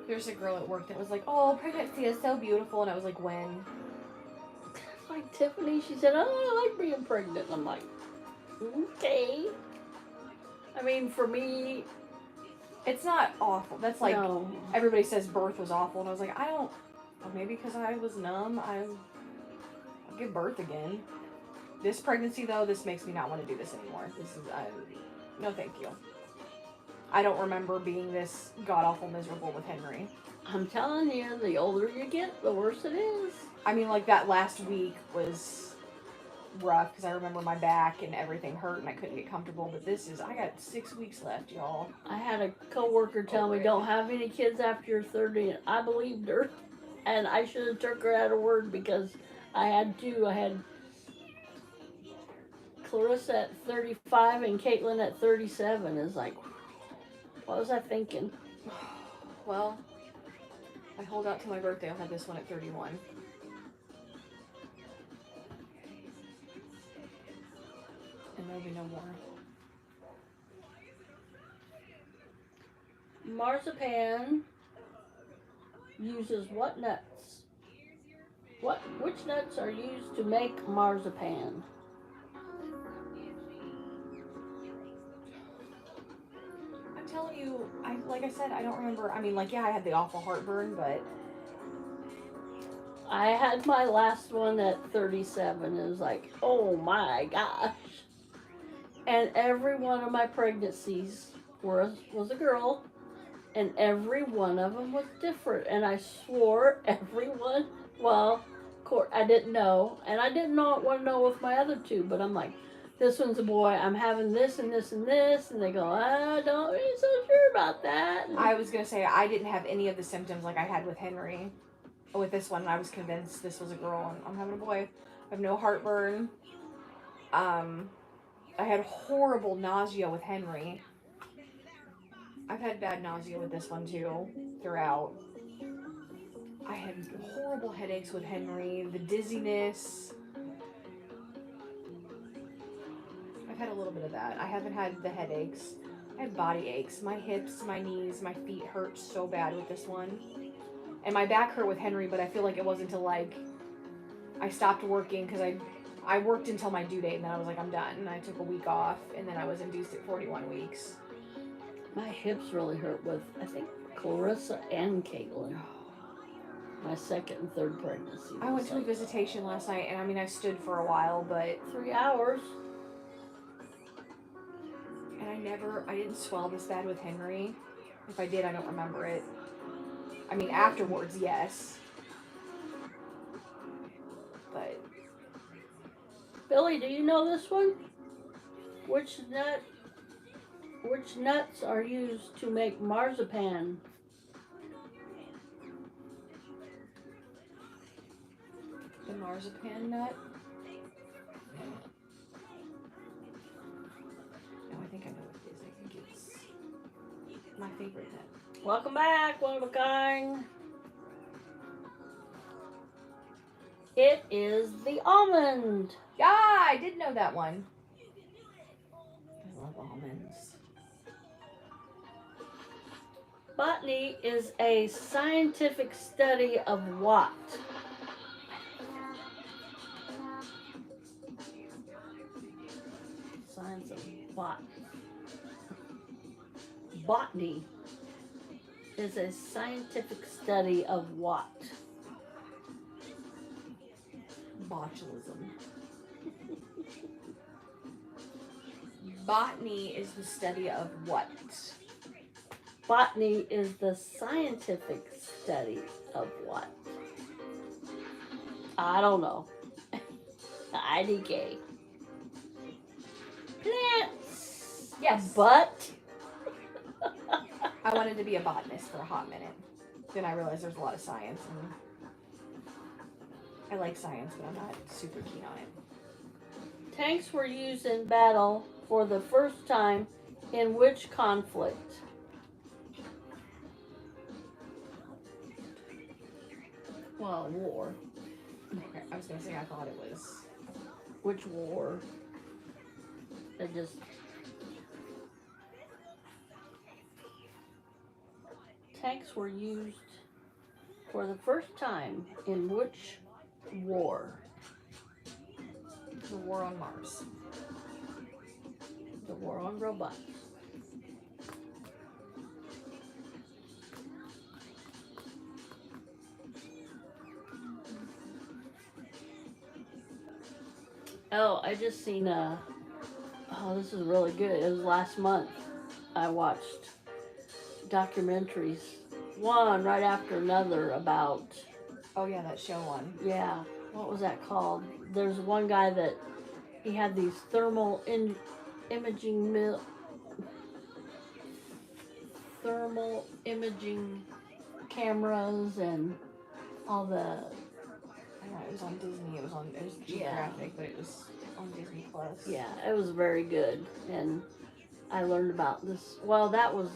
There's a girl at work that was like, "Oh, pregnancy is so beautiful," and I was like, "When?" Like Tiffany, she said, "Oh, I like being pregnant." And I'm like, okay. I mean, for me, It's not awful. That's like no. everybody says birth was awful, and I was like, I don't. Or maybe because I was numb, I'll give birth again. This pregnancy though, this makes me not want to do this anymore. This is no, thank you. I don't remember being this god awful miserable with Henry. I'm telling you, the older you get, the worse it is. I mean, like that last week was rough because I remember my back and everything hurt and I couldn't get comfortable. But I got 6 weeks left, y'all. I had a coworker tell me, "Don't have any kids after you're 30," and I believed her. And I should have took her at her word because I had 2. I had Clarissa at 35 and Caitlin at 37. It's like, what was I thinking? Well, I hold out till my birthday. I'll have this one at 31. there'll be no more. Marzipan uses what nuts? Which nuts are used to make marzipan? I'm telling you, like I said, I don't remember. I mean, like, yeah, I had the awful heartburn, but I had my last one at 37. It was like, oh my gosh. And every one of my pregnancies was a girl, and every one of them was different. And I swore everyone, well, of course, I didn't know, and I didn't want to know with my other two, but I'm like, this one's a boy, I'm having this and this and this, and they go, I don't be so sure about that. I was gonna say I didn't have any of the symptoms like I had with Henry. With this one, I was convinced this was a girl, and I'm having a boy. I have no heartburn. I had horrible nausea with Henry. I've had bad nausea with this one too, throughout. I had horrible headaches with Henry, the dizziness. I've had a little bit of that. I haven't had the headaches. I had body aches. My hips, my knees, my feet hurt so bad with this one. And my back hurt with Henry, but I feel like it wasn't until like I stopped working because I worked until my due date, and then I was like, I'm done. And I took a week off, and then I was induced at 41 weeks. My hips really hurt with, I think, Clarissa and Caitlin. My second and third pregnancy. I went to a visitation last night, and I mean, I stood for a while, but 3 hours. and I didn't swell this bad with Henry. If I did, I don't remember it. I mean, afterwards, yes. But Billy, do you know this one? Which nuts are used to make marzipan? the marzipan nut. No, I think I know what it is. I think it's my favorite nut. Welcome back, one of a kind. It is the almond. Yeah, I did know that one. I love almonds. Botany is a scientific study of what? Science of what? Botany is a scientific study of what? Botulism. Botany is the study of what? Botany is the scientific study of what? I don't know. IDK. Plants. Yes. But I wanted to be a botanist for a hot minute. Then I realized there's a lot of science, and I like science, but I'm not super keen on it. tanks were used in battle for the first time in which conflict? Well, war. Okay, I was gonna say I thought it was. Which war? It just. Tanks were used for the first time in which war? The War on Mars. The war on robots. Oh, I just seen oh, this is really good. It was last month. I watched documentaries, one right after another about, Oh yeah, that show one. yeah, what was that called? There's one guy that he had these thermal imaging cameras and all the. I know it was on Disney. It was Geographic, but it was on Disney Plus. Yeah, it was very good, and I learned about this. Well, that was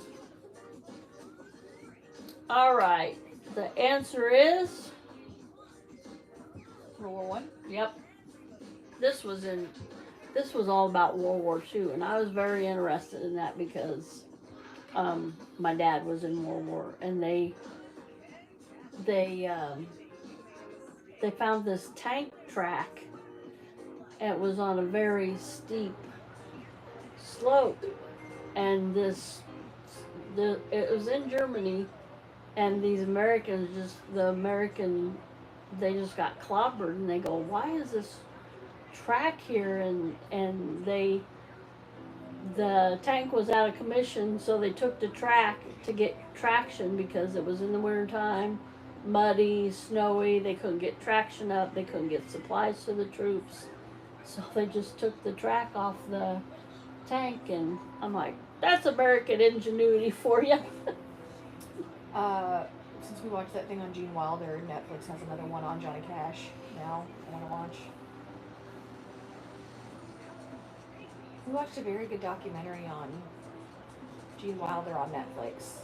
all right. The answer is World War One. yep. This was in this was all about World War II, and I was very interested in that because my dad was in World War, and they found this tank track. And it was on a very steep slope, and it was in Germany, and these Americans they just got clobbered, and they go, why is this track here? And the tank was out of commission, so they took the track to get traction because it was in the winter time, muddy, snowy. They couldn't get traction up. They couldn't get supplies to the troops. So they just took the track off the tank, and I'm like, that's American ingenuity for you. Since we watched that thing on Gene Wilder, Netflix has another one on Johnny Cash now. I want to watch. We watched a very good documentary on Gene Wilder on Netflix.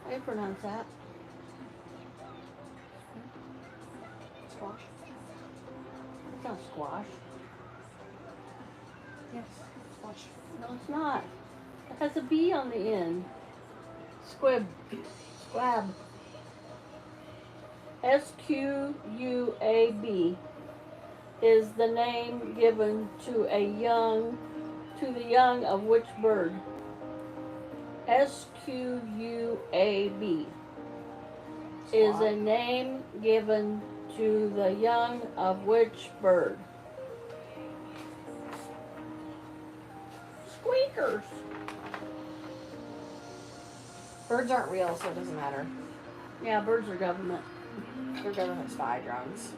How do you pronounce that? Squash? It's not squash. Yes, squash. No, it's not. It has a B on the end. Squab. Squab is the name given to the young of which bird? Squab is a name given to the young of which bird? Squeakers. Birds aren't real, so it doesn't matter. Yeah, birds are government. They're government spy drones.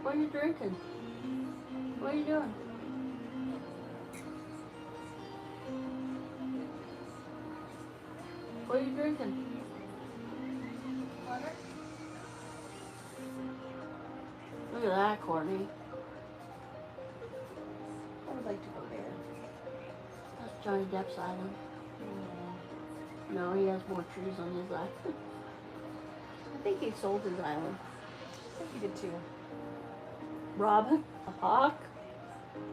What are you drinking? What are you doing? What are you drinking? Water? Look at that, Courtney. I would like to go there. That's Johnny Depp's island. No, he has more trees on his island. I think he sold his island. I think you did too. Robin? A hawk?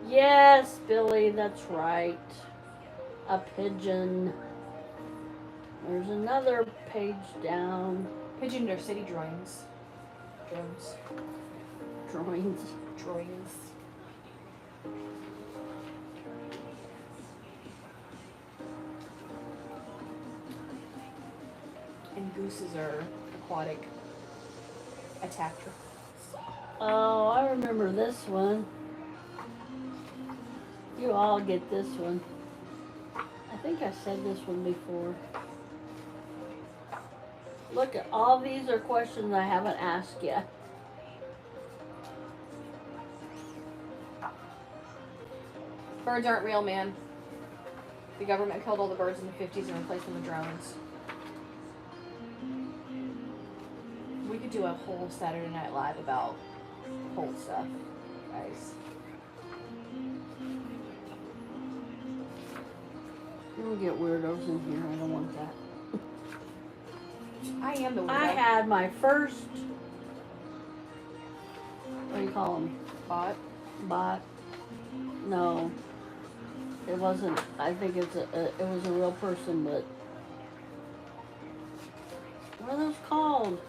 Yes, Billy, that's right. A pigeon. There's another page down. Pigeon or city drones. Drones. Drawings. Drones. And gooses are aquatic attachments. Oh, I remember this one. You all get this one. I think I said this one before. Look at all these are questions I haven't asked yet. Birds aren't real, man. The government killed all the birds in the 50s and replaced them with drones. We could do a whole Saturday Night Live about whole stuff, guys. You will get weirdos in here. I don't want that. I am the weirdo. I had my first. What do you call them? Bot. No, it wasn't. I think it was a real person, but what are those called?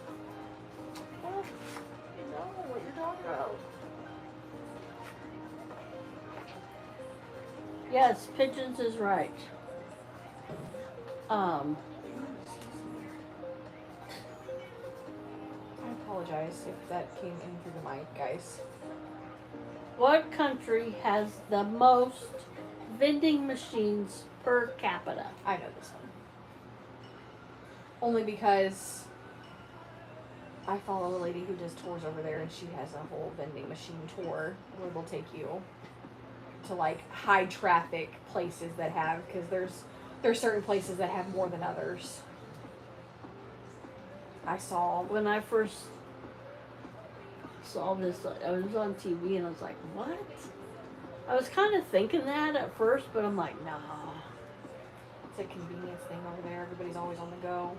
I don't know what you're talking about. Yes, pigeons is right. I apologize if that came in through the mic, guys. What country has the most vending machines per capita? I know this one. Only because I follow a lady who does tours over there, and she has a whole vending machine tour where they'll take you to like high traffic places that have, because there's certain places that have more than others. I saw When I first saw this, I was on TV and I was like, what? I was kind of thinking that at first, but I'm like, nah. it's a convenience thing over there. Everybody's always on the go.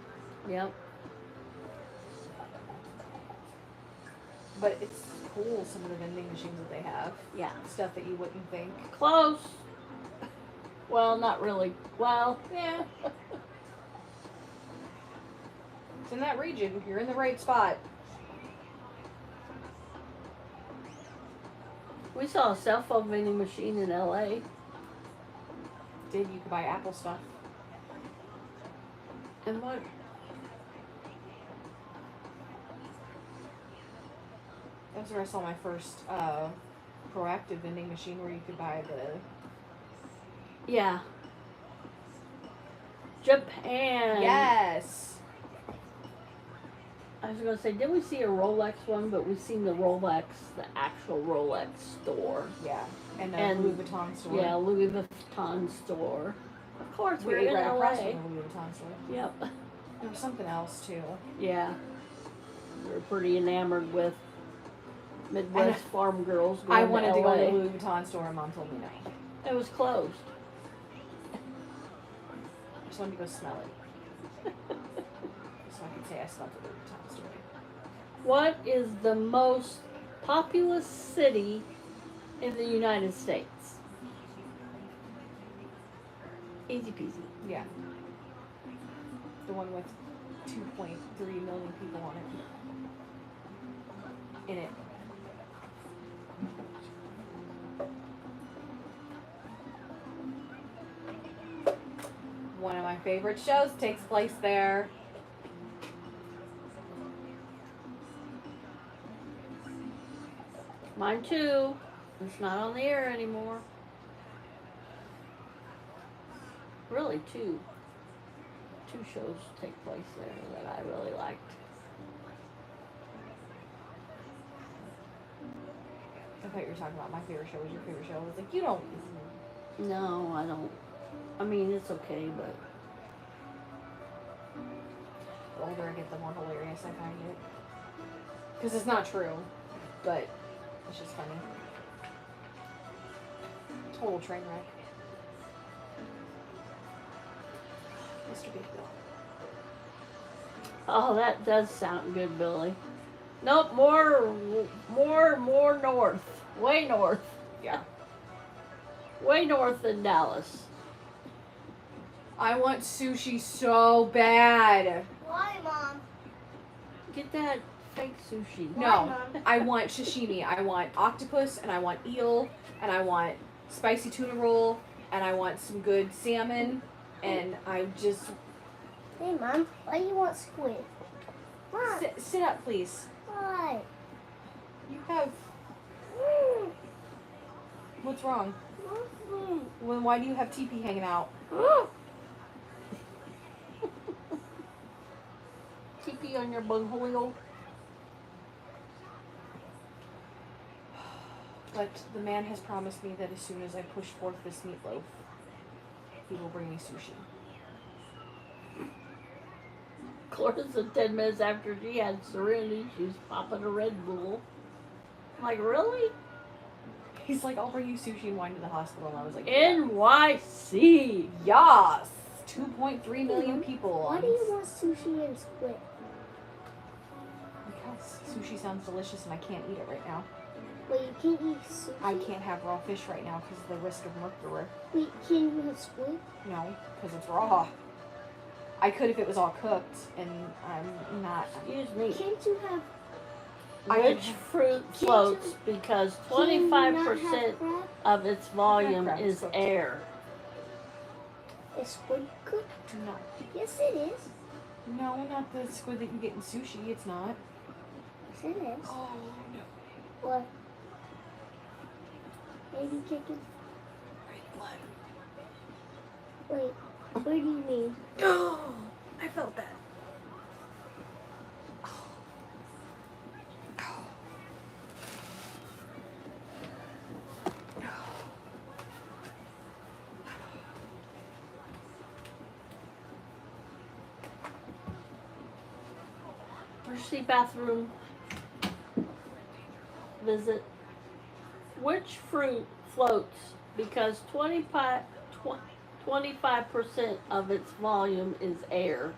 Yep. But it's cool, some of the vending machines that they have. Yeah. Stuff that you wouldn't think. Close. Well, not really. Well, Yeah. It's in that region. You're in the right spot. we saw a cell phone vending machine in LA. You could buy Apple stuff. And what? That's where I saw my first proactive vending machine where you could buy the. Yeah. Japan. Yes. I was gonna say, didn't we see a Rolex one? But we seen the Rolex, the actual Rolex store. Yeah. And a And- Louis Vuitton store. Yeah, Louis Vuitton store. Of course, We we're ate in right across LA. from the Louis Vuitton store. Yep. There was something else too. Yeah. We're pretty enamored with Midwest farm girls going I wanted to go to LA. the Louis Vuitton store and Mom told me no. It was closed. I just wanted to go smell it. So I could say I smelled the Louis Vuitton store. What is the most populous city in the United States? Easy peasy. Yeah. The one with 2.3 million people on it. In it. One of my favorite shows takes place there. Mine too. It's not on the air anymore. Really, two shows take place there that I really liked. I thought you were talking about my favorite show was your favorite show. I was like, you don't. No, I don't. I mean, it's okay, but The older I get, the more hilarious I find it. Because it's not true, but it's just funny. Total train wreck. Mr. Big Bill. oh, that does sound good, Billy. Nope, more north, way north, Yeah. way north than Dallas. I want sushi so bad. Why, Mom? Get that fake sushi. No, Why, Mom? I want sashimi. I want octopus, and I want eel, and I want spicy tuna roll, and I want some good salmon, and I just Hey, Mom. Why do you want squid? Mom. sit up, please. Why? You have Mm. what's wrong? Mm. Well, why do you have TP hanging out? Mm. TP on your bunghole. But the man has promised me that as soon as I push forth this meatloaf, he will bring me sushi. Clarissa, 10 minutes after she had Serenity, she was popping a Red Bull. I'm like, really? He's like, I'll bring you sushi and wine to the hospital. And I was like, NYC. Yas! 2.3 million people. Why on do you want sushi and squid? Because sushi sounds delicious and I can't eat it right now. Wait, you can't eat sushi? I can't have raw fish right now because of the risk of mercury. Wait, can you have squid? No, because it's raw. I could if it was all cooked, and I'm not. Excuse me. Can't you have... Which fruit floats because Can you not 25% have crab? of its volume crab is cooked. air? Is squid cooked? No. Yes, it is. No, not the squid that you get in sushi. It's not. Yes, it is. Oh, no. What? Baby chicken? Wait, what do you mean? Oh, I felt that. Emergency bathroom visit. Which fruit floats because 25% of its volume is air?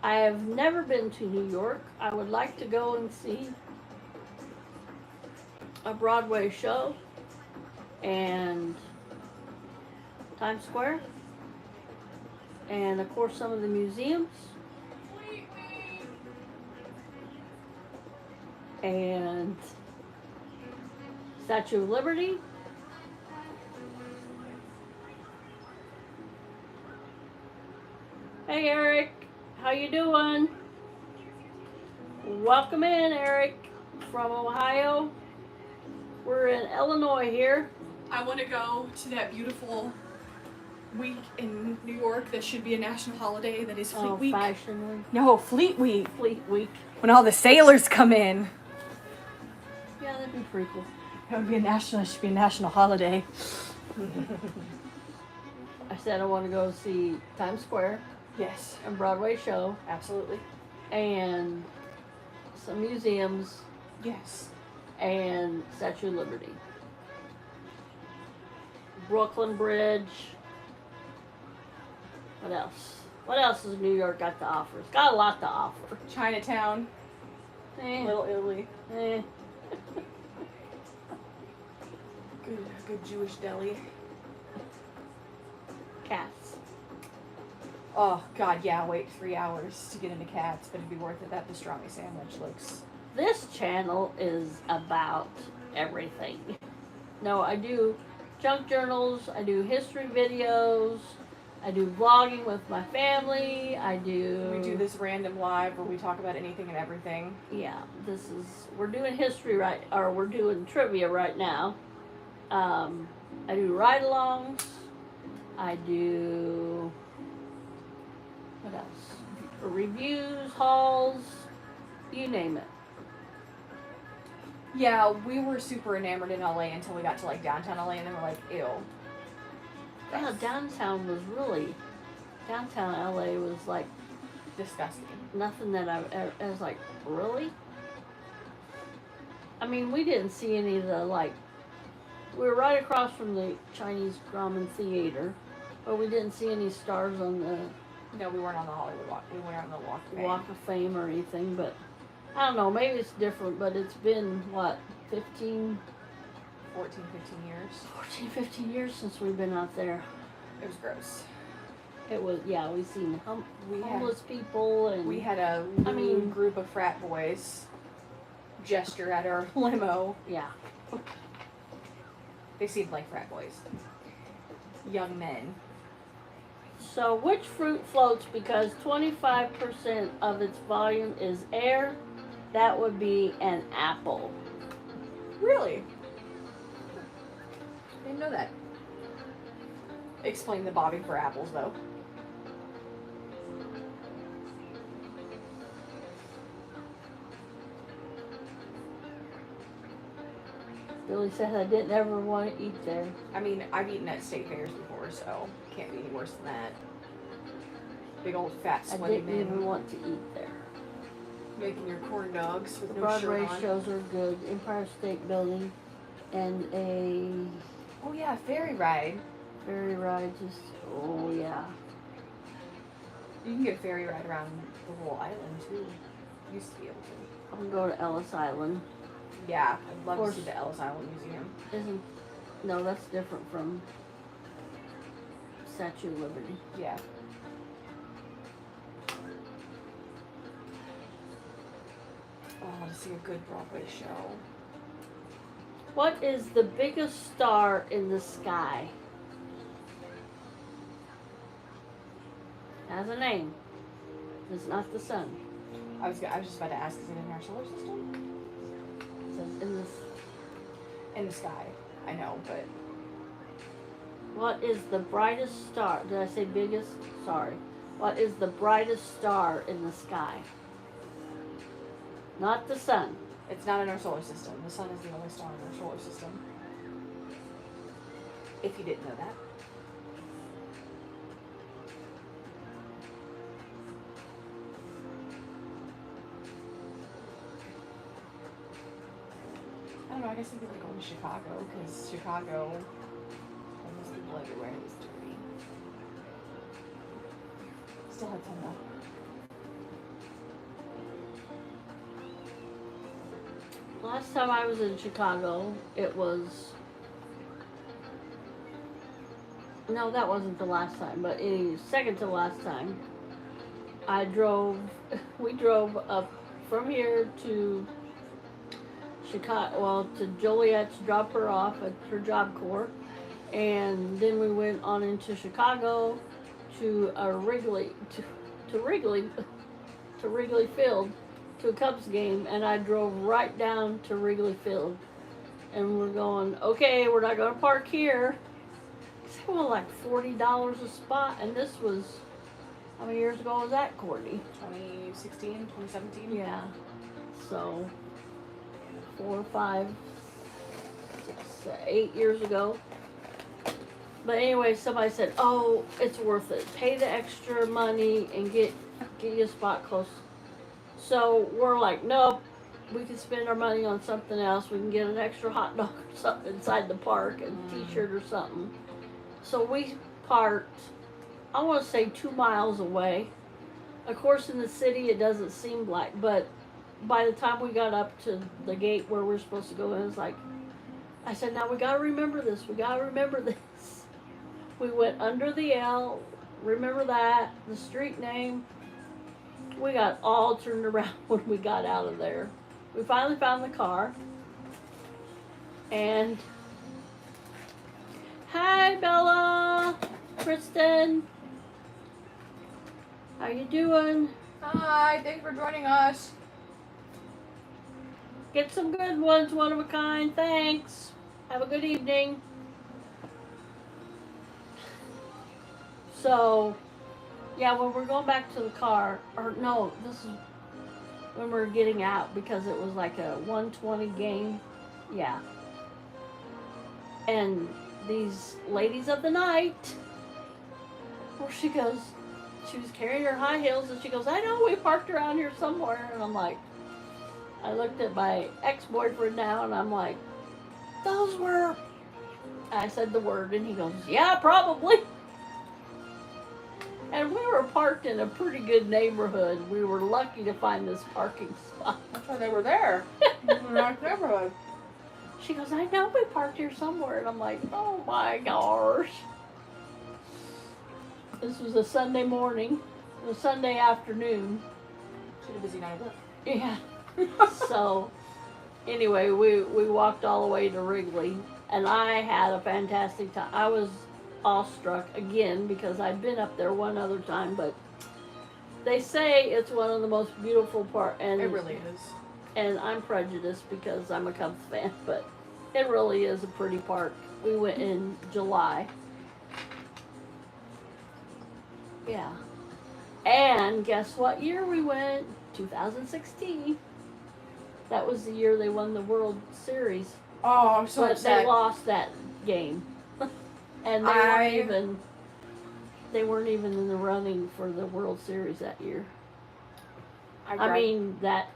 I have never been to New York. I would like to go and see a Broadway show and Times Square, and of course some of the museums, and Statue of Liberty. Hey Eric, how you doing? Welcome in, Eric, from Ohio. We're in Illinois here. I want to go to that beautiful week in New York that should be a national holiday that is Fleet Week. Fashion Week. No, Fleet Week. Fleet Week. When all the sailors come in. Yeah, that'd be pretty cool. That would be it should be a national holiday. I said I want to go see Times Square Yes, and Broadway show absolutely. and some museums Yes. and Statue of Liberty. Brooklyn Bridge. What else? What else has New York got to offer? It's got a lot to offer. Chinatown, Eh, Little Italy, eh. good Jewish deli. Cats. Oh God, yeah. Wait 3 hours to get into Cats, but it'd be worth it. That pastrami sandwich looks. This channel is about everything. No, I do junk journals, I do history videos, I do vlogging with my family, I do... We do this random live where we talk about anything and everything. Yeah, we're doing history we're doing trivia right now. I do ride-alongs, I do... What else? Reviews, hauls, you name it. Yeah, we were super enamored in LA until we got to like downtown LA, and then we're like, ew. Yeah, downtown LA was like Disgusting. nothing that I was like, really? I mean, we didn't see any of the, like, we were right across from the Chinese Ramen Theater, but we didn't see any stars on the No, we weren't on the Hollywood Walk. We weren't on the Walk of Fame. Walk of Fame or anything, but I don't know, maybe it's different, but it's been, what, 15 years since we've been out there. It was gross. It was, yeah, we've seen We had, homeless people and... we had a I mean- group of frat boys gesture at our limo. Yeah. They seemed like frat boys. Young men. So which fruit floats because 25% of its volume is air? That would be an apple. Really? Didn't know that. Explain the bobbing for apples, though. Billy said I didn't ever want to eat there. I mean, I've eaten at state fairs before, so can't be any worse than that. Big old fat I sweaty didn't even men want to eat there. making your corn dogs with The no shirt Broadway on. shows are good. Empire State Building and a Oh yeah, ferry ride. ferry ride. Just oh yeah. You can get a ferry ride around the whole island too. Used to be able to. I'm gonna go to Ellis Island. Yeah, I'd love to course. see the Ellis Island Museum. Isn't no? That's different from Statue of Liberty. Yeah. Oh, I want to see a good Broadway show. What is the biggest star in the sky? Has a name. It's not the sun. I was just about to ask, is it in our solar system? It says in this. In the sky. I know, but What is the brightest star? Did I say biggest? Sorry. What is the brightest star in the sky? Not the sun. it's not in our solar system. The sun is the only star in our solar system. If you didn't know that. I don't know, I guess I could like go to Chicago, because Chicago, homeless people everywhere, it was dirty. Still had fun though. Last time I was in Chicago, it was. No, that wasn't the last time, but second to last time. I drove. We drove up from here to Chicago. Well, to Joliet to drop her off at her Job Corps, and then we went on into Chicago to Wrigley to Wrigley Field to a Cubs game, and I drove right down to Wrigley Field, and we're going, okay, we're not going to park here. It's like $40 a spot, and this was, how many years ago was that, Courtney? 2016, 2017. Yeah, so 4, 5, 6, 8 years ago. But anyway, somebody said, oh, it's worth it. Pay the extra money and get you a spot close. So we're like, nope, we can spend our money on something else. We can get an extra hot dog or something inside the park, a t-shirt or something. So we parked, I want to say 2 miles away. Of course, in the city, it doesn't seem like, but by the time we got up to the gate where we're supposed to go in, it's like, I said, now we got to remember this. We got to remember this. We went under the L, remember that, the street name. We got all turned around when we got out of there. We finally found the car. And, hi Bella, Kristen. How you doing? Hi, thanks for joining us. Get some good ones, one of a kind, thanks. Have a good evening. So, yeah, when we're going back to the car, or no, this is when we're getting out because it was like a 120 game. Yeah. And these ladies of the night, where she goes, she was carrying her high heels and she goes, I know we parked around here somewhere. And I'm like, I looked at my ex-boyfriend now and I'm like, those were, I said the word and he goes, yeah, probably. And we were parked in a pretty good neighborhood. We were lucky to find this parking spot. That's why they were there. In a nice neighborhood. She goes, I know we parked here somewhere. And I'm like, oh my gosh. This was a Sunday morning, a Sunday afternoon. She had a busy night of work. Yeah. So, anyway, we walked all the way to Wrigley. And I had a fantastic time. I was awestruck again because I'd been up there one other time, but they say it's one of the most beautiful parks, and It really is. and I'm prejudiced because I'm a Cubs fan, but it really is a pretty park. We went in July. Yeah. And guess what year we went? 2016. That was the year they won the World Series. Oh, I'm so But upset. they lost that game. And they weren't even in the running for the World Series that year. I mean, that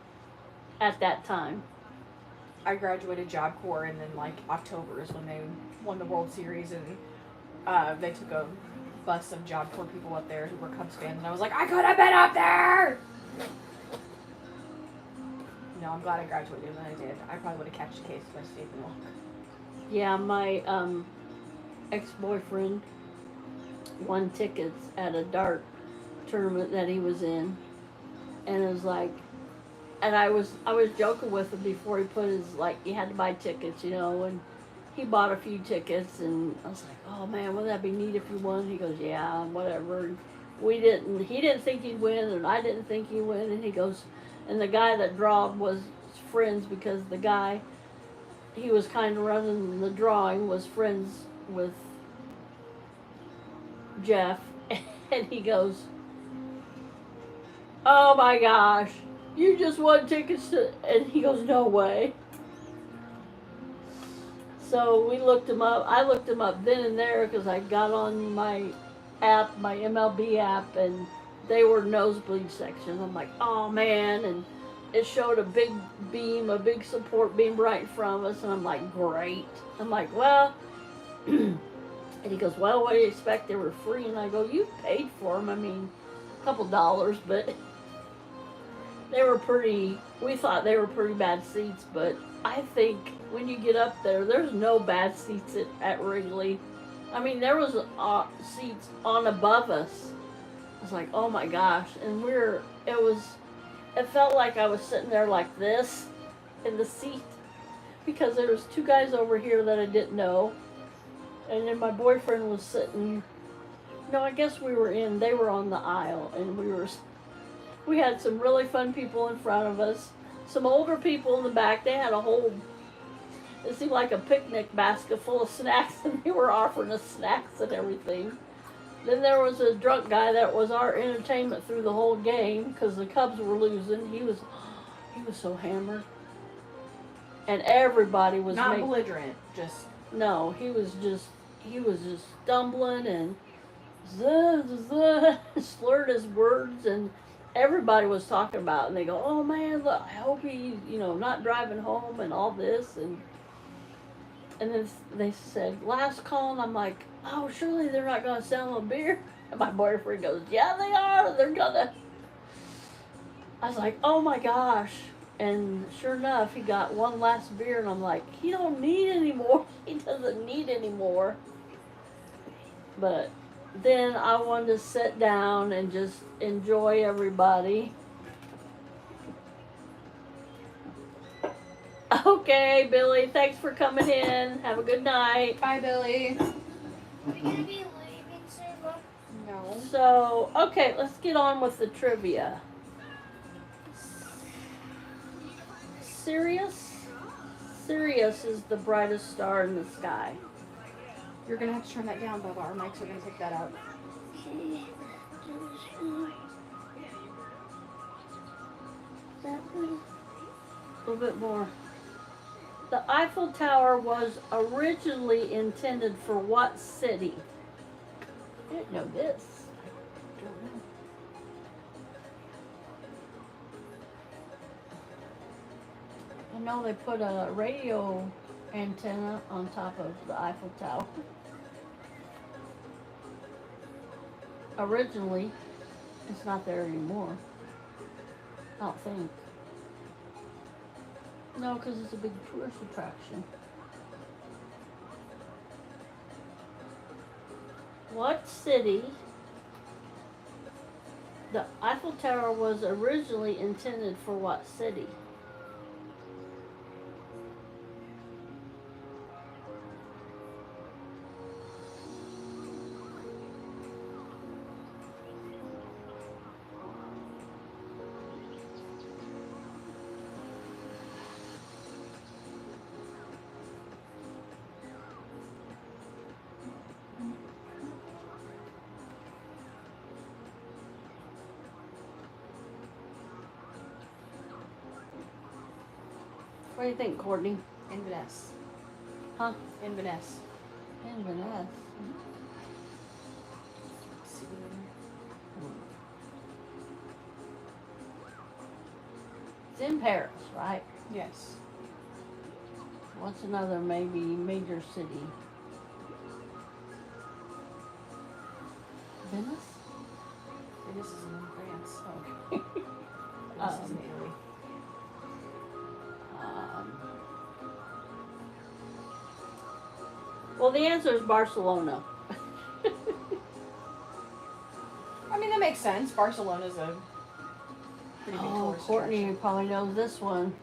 at that time. I graduated Job Corps, and then like October is when they won the World Series, and they took a bus of Job Corps people up there who were Cubs fans, and I was like, I could have been up there. No, I'm glad I graduated when I did. I probably would have catched a case if I stayed long. Yeah, my ex-boyfriend won tickets at a dart tournament that he was in, and it was like, and I was joking with him before he put his, like, he had to buy tickets, you know, and he bought a few tickets, and I was like, oh man, wouldn't that be neat if he won? He goes, yeah, whatever. And he didn't think he'd win, and I didn't think he'd win, and he goes, and the guy that drawed was friends because the guy he was kind of running the drawing was friends with Jeff, and he goes, oh my gosh, you just won tickets to, and he goes, no way. So we looked him up. I looked him up then and there because I got on my app, my MLB app, and they were nosebleed section. I'm like, oh man, and it showed a big beam, a big support beam right in front of us, and I'm like, great. I'm like, well, and he goes, well, what do you expect? They were free, and I go, you paid for them. I mean, a couple dollars, but they were pretty, we thought they were pretty bad seats, but I think when you get up there, there's no bad seats at Wrigley. I mean, there was seats on above us. I was like, oh my gosh. And it felt like I was sitting there like this in the seat because there was two guys over here that I didn't know. And then my boyfriend was sitting, no, I guess they were on the aisle, and we had some really fun people in front of us, some older people in the back. They had it seemed like a picnic basket full of snacks, and they were offering us snacks and everything. Then there was a drunk guy that was our entertainment through the whole game because the Cubs were losing. He was so hammered, and everybody was Not belligerent, just no. He was just stumbling and slurred his words, and everybody was talking about it, and they go, oh man, look, I hope he's not driving home and all this, and then they said last call, and I'm like, oh, surely they're not gonna sell him a beer. And my boyfriend goes, yeah, they are, they're gonna. I was like, oh my gosh. And sure enough, he got one last beer, and I'm like, he don't need any more. He doesn't need any more. But then I wanted to sit down and just enjoy everybody. Okay, Billy, thanks for coming in. Have a good night. bye, Billy. Are we gonna be leaving soon? No. So, okay, let's get on with the trivia. Sirius is the brightest star in the sky. You're gonna have to turn that down, Bubba. Our mics are gonna pick that up. Okay. A little bit more. The Eiffel Tower was originally intended for what city? I didn't know this. I know they put a radio antenna on top of the Eiffel Tower. Originally, it's not there anymore. I don't think. No, because it's a big tourist attraction. What city? The Eiffel Tower was originally intended for what city? What do you think, Courtney? Inverness. Huh? Inverness. Inverness. It's in Paris, right? Yes. What's another maybe major city? Venice? Venice is in France. Okay. Venice is in Italy. Well, the answer is Barcelona. I mean, that makes sense. Barcelona's a pretty big Oh, tourist Courtney attraction. probably knows this one.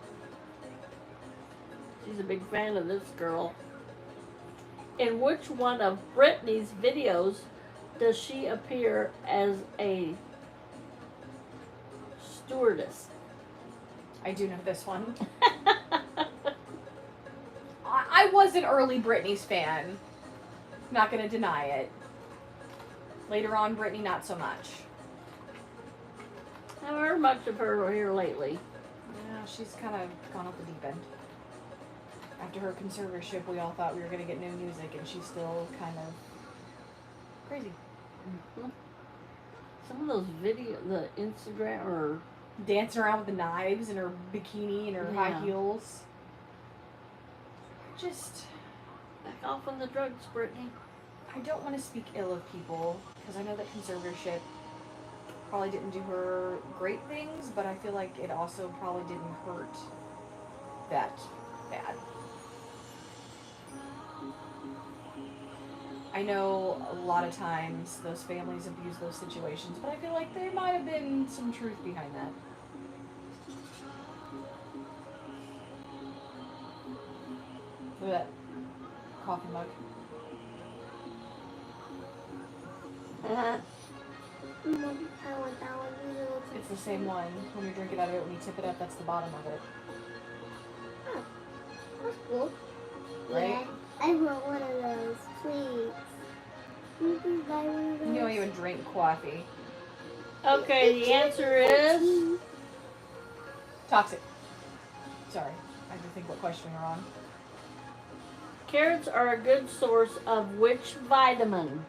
She's a big fan of this girl. In which one of Britney's videos does she appear as a stewardess? I do know this one. I was an early Britney's fan. Not gonna deny it. Later on, Britney, not so much. I haven't heard much of her here lately. Yeah, she's kind of gone off the deep end. After her conservatorship, we all thought we were gonna get new music, and she's still kind of crazy. Mhm. Some of those the Instagram or Dancing around with the knives and her bikini and her high Yeah. heels. Just, back off on the drugs, Brittany. I don't want to speak ill of people, because I know that conservatorship probably didn't do her great things, but I feel like it also probably didn't hurt that bad. I know a lot of times those families abuse those situations, but I feel like there might have been some truth behind that. Look at that coffee mug. I want that one. It's the same one. When you drink it out of it, when you tip it up, that's the bottom of it. Oh, that's cool. Right? Yeah, I want one of those, please. Can you please buy one of those? You don't even drink coffee. Okay, the answer is Toxic. Sorry, I have to think what question we're on. carrots are a good source of which vitamin?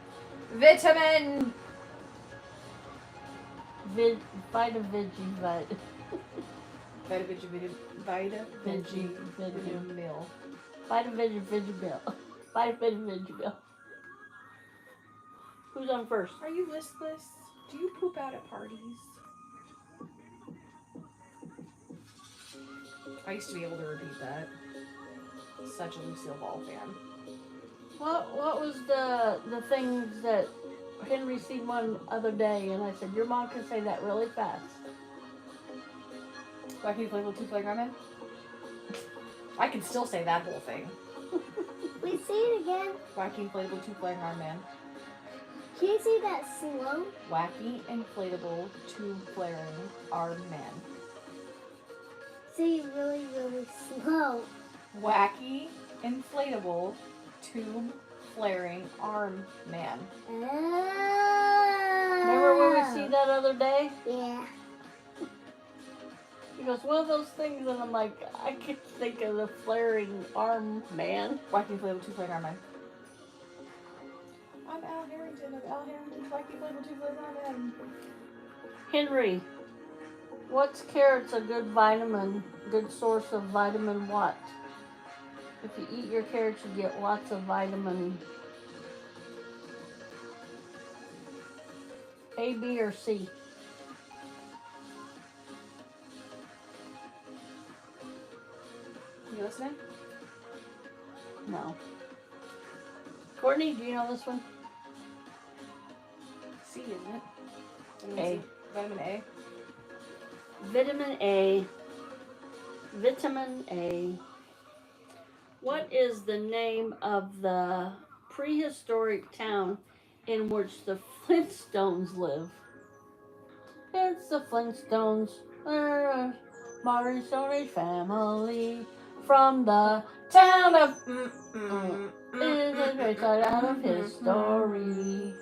Vitamin! Vitamin. Vita veggie meal. Vitamin. Who's on first? Are you listless? Do you poop out at parties? I used to be able to repeat that. Such a Lucille Ball fan. What was the things that Henry seen one other day, and I said, your mom can say that really fast. Wacky Flavor 2 Flagrant Man? I can still say that whole thing. Wait, say it again. Wacky Inflatable 2 Flagrant Man. Can you say that slow? Wacky Inflatable 2 Flaring Arm Man. Say it really, really slow. Wacky Inflatable Tube Flaring Arm Man. Remember when we see that other day? Yeah. He goes, one of those things, and I'm like, I can think of the flaring arm man. Wacky Inflatable 2 Flaring Arm Man. I'm Al Harrington of Al Harrington's Wacky Inflatable 2 Flaring Arm Man. Henry, what's carrots a good vitamin, good source of vitamin what? If you eat your carrots, you get lots of vitamin. A, B, or C? You listening? No. Courtney, do you know this one? C, isn't it? A. Vitamin A. Vitamin A. Vitamin A. What is the name of the prehistoric town in which the Flintstones live? It's the Flintstones. Marty Stone family from the town of is a great side out of history.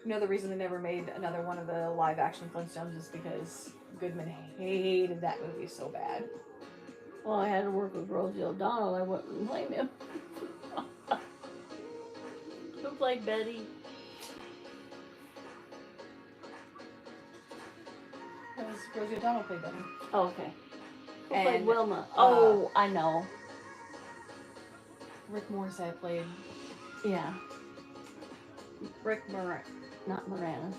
You know the reason they never made another one of the live action Flintstones is because Goodman hated that movie so bad. Well, I had to work with Rosie O'Donnell. I wouldn't blame him. Who played Betty? That was Rosie O'Donnell played Betty. Oh, okay. Who played And, Wilma? Oh, I know. Rick Morissette played Yeah, Rick Moran. not Moranis.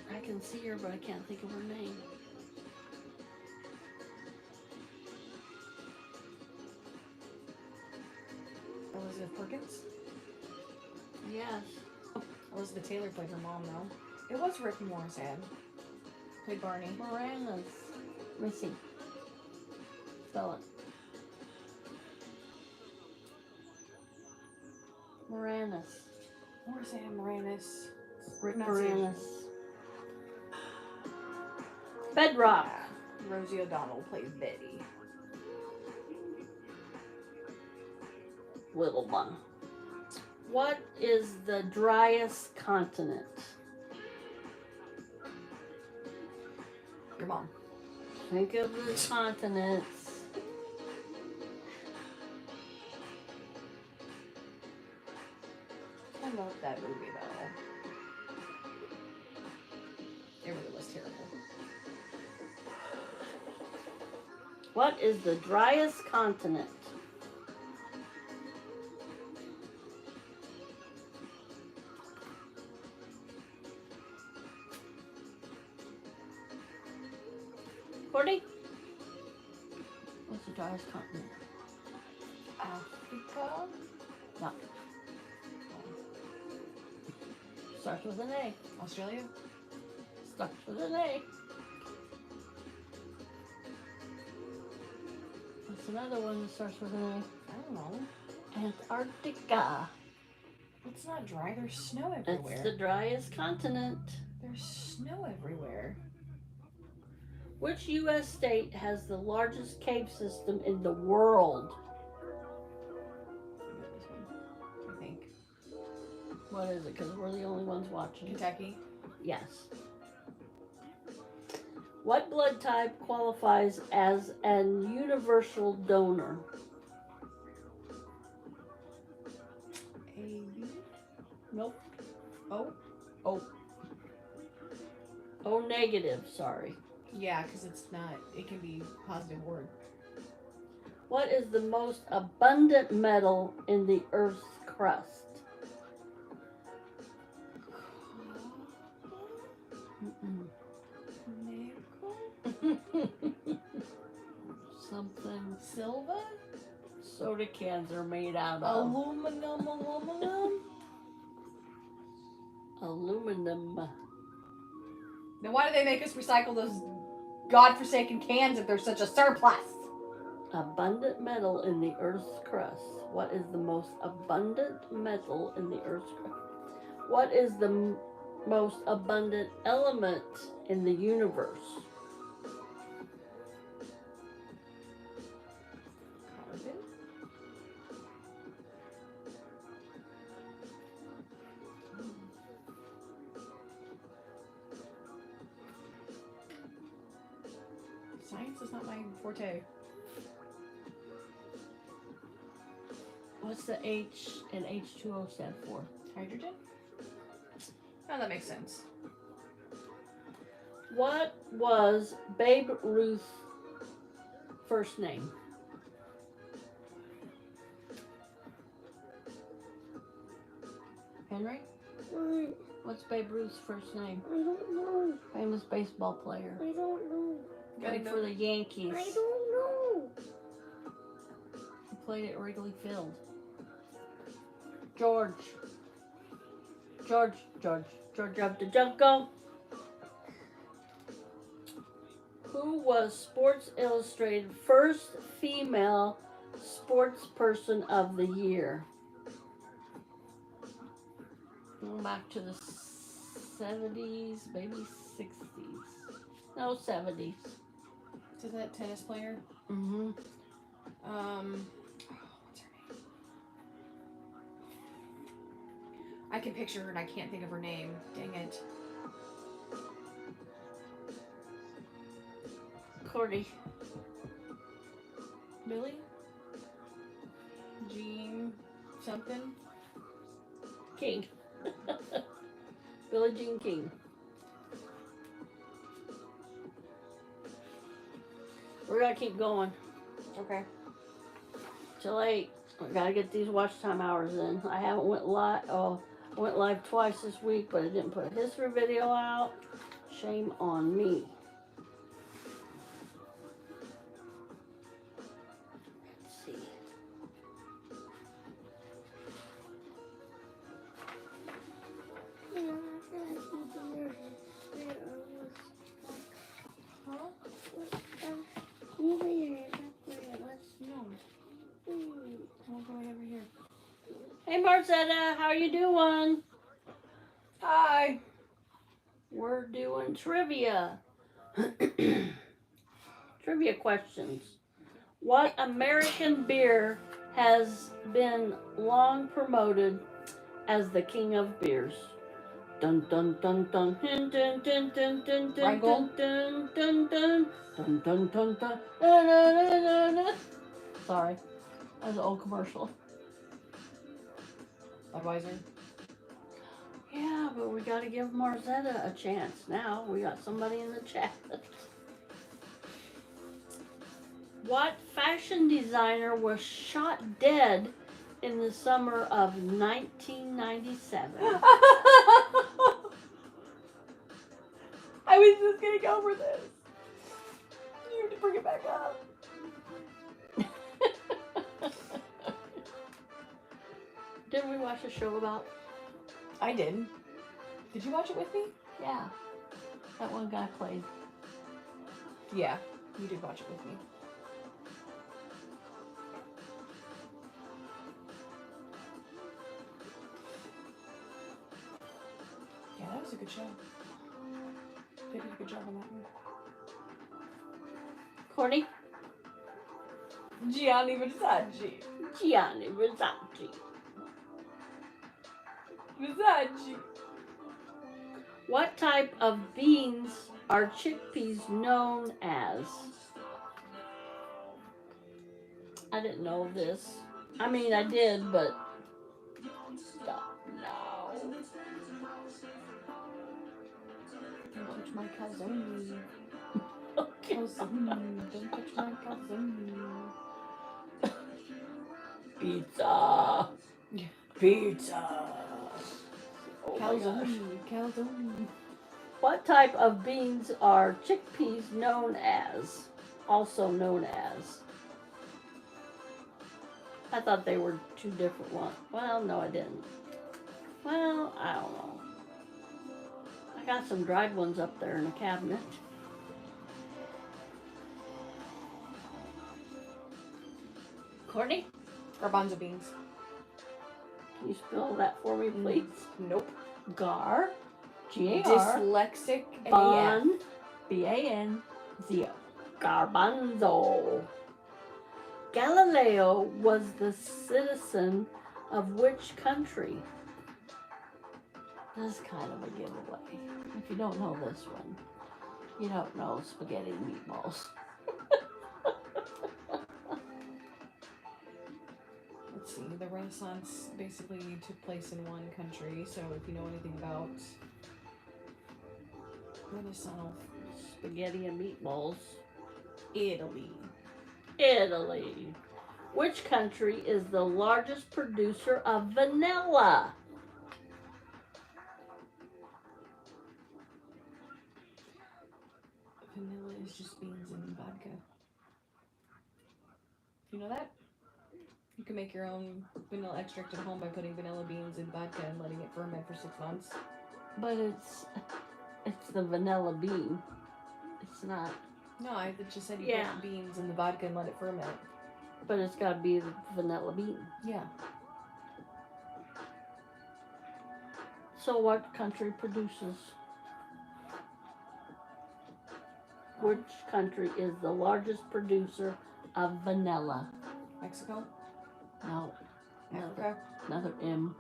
I can see her, but I can't think of her name. Elizabeth Perkins. Yes. Elizabeth Taylor played her mom though. It was Rick Morissette. Played Barney. Moranis. Let me see. Spell it. Moranis. Morissette, Moranis. Rick Pronunciation. Moranis. Bedrock. Rosie O'Donnell played Betty. Wilma. What is the driest continent? Your mom. Think of the continents. I love that movie though. It really was terrible. What is the driest continent? Courtney? What's the driest continent? Africa? No. Starts with an A. Australia? Starts with an A. What's another one that starts with an A? I don't know. Antarctica. It's not dry. There's snow It's everywhere. the driest continent. There's snow everywhere. Which U.S. state has the largest cave system in the world? I think. What is it? Because we're the only ones watching. Kentucky. Yes. What blood type qualifies as an universal donor? AB? Nope. Oh? O negative, sorry. Yeah, because it's not, it can be positive word. What is the most abundant metal in the Earth's crust? Nickel? Something Silver? soda cans are made out of. Aluminum? Aluminum. Then why do they make us recycle those godforsaken cans if there's such a surplus? Abundant metal in the Earth's crust. What is the most abundant metal in the Earth's crust? What is the most abundant element in the universe? Carbon? Science is not my forte. What's the H and H2O stand for? Hydrogen? Oh, that makes sense. What was Babe Ruth's first name? Henry? What? What's Babe Ruth's first name? I don't know. Famous baseball player. I don't know. Gotta Played for the Yankees. I don't know. He played at Wrigley Field. George of the Jungle. Who was Sports Illustrated first female sports person of the year? Going back to the 70s, maybe 60s. No, 70s. Is that tennis player? Mm-hmm. What's her name? I can picture her and I can't think of her name. Dang it. Cordy. Billy? Jean something? King. Billie Jean King. We're gonna keep going Okay. till 8. We gotta get these watch time hours in. I haven't went live. Oh, I went live twice this week, but I didn't put a history video out. Shame on me. Let's see. Huh? Move your hand up where it was. No. I'll go over here. Hey Marzetta, how you doing? Hi. We're doing trivia. Trivia questions. What American beer has been long promoted as the king of beers? Dun dun dun dun dun dun dun dun dun dun Rheingold? dun dun dun dun dun dun dun dun. Sorry, that was an old commercial. Budweiser. Yeah, but we gotta give Marzetta a chance now. We got somebody in the chat. What fashion designer was shot dead in the summer of 1997? I was just gonna go for this. You have to bring it back up. Didn't we watch a show about? I did. Did you watch it with me? Yeah. That one guy played. Yeah, you did watch it with me. Yeah, that was a good show. They did a good job on that one. Courtney? Gianni Versace. Gianni Versace. Versace. What type of beans are chickpeas known as? I didn't know this. I mean, I did, but don't know. Don't touch my calzone. Okay. Calzone. Don't touch my calzone. Pizza. Pizza. Oh my gosh. Calzone. Calzone. What type of beans are chickpeas known as? Also known as. I thought they were two different ones. Well, no, I didn't. Well, I don't know. I got some dried ones up there in the cabinet. Courtney, Garbanzo beans. can you spell that for me, please? Nope. Gar, G-A-R, Dyslexic AF. Ban, B-A-N-Z-O. Garbanzo. Galileo was the citizen of which country? This is kind of a giveaway. If you don't know this one, you don't know spaghetti and meatballs. Let's see. The Renaissance basically took place in one country, so if you know anything about Renaissance, Spaghetti and meatballs. Italy. Italy. Which country is the largest producer of vanilla? Vanilla is just beans and vodka. You know that? You can make your own vanilla extract at home by putting vanilla beans in vodka and letting it ferment for 6 months. But it's the vanilla bean. It's not. No, I just said you Yeah. put beans in the vodka and let it ferment. But it's got to be the vanilla bean. Yeah. So what country produces? Which country is the largest producer of vanilla? Mexico? No, Africa? another M.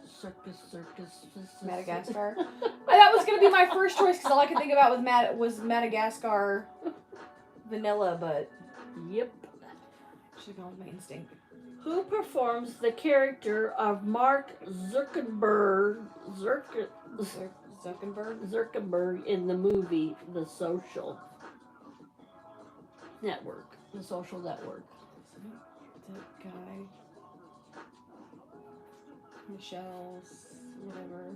Circus. Madagascar? That was going to be my first choice because all I could think about was Madagascar vanilla, but Yep. should have gone with my instinct. Who performs the character of Mark Zuckerberg Zuckerberg? in the movie The Social Network? The Social Network. That guy. Michelle's whatever.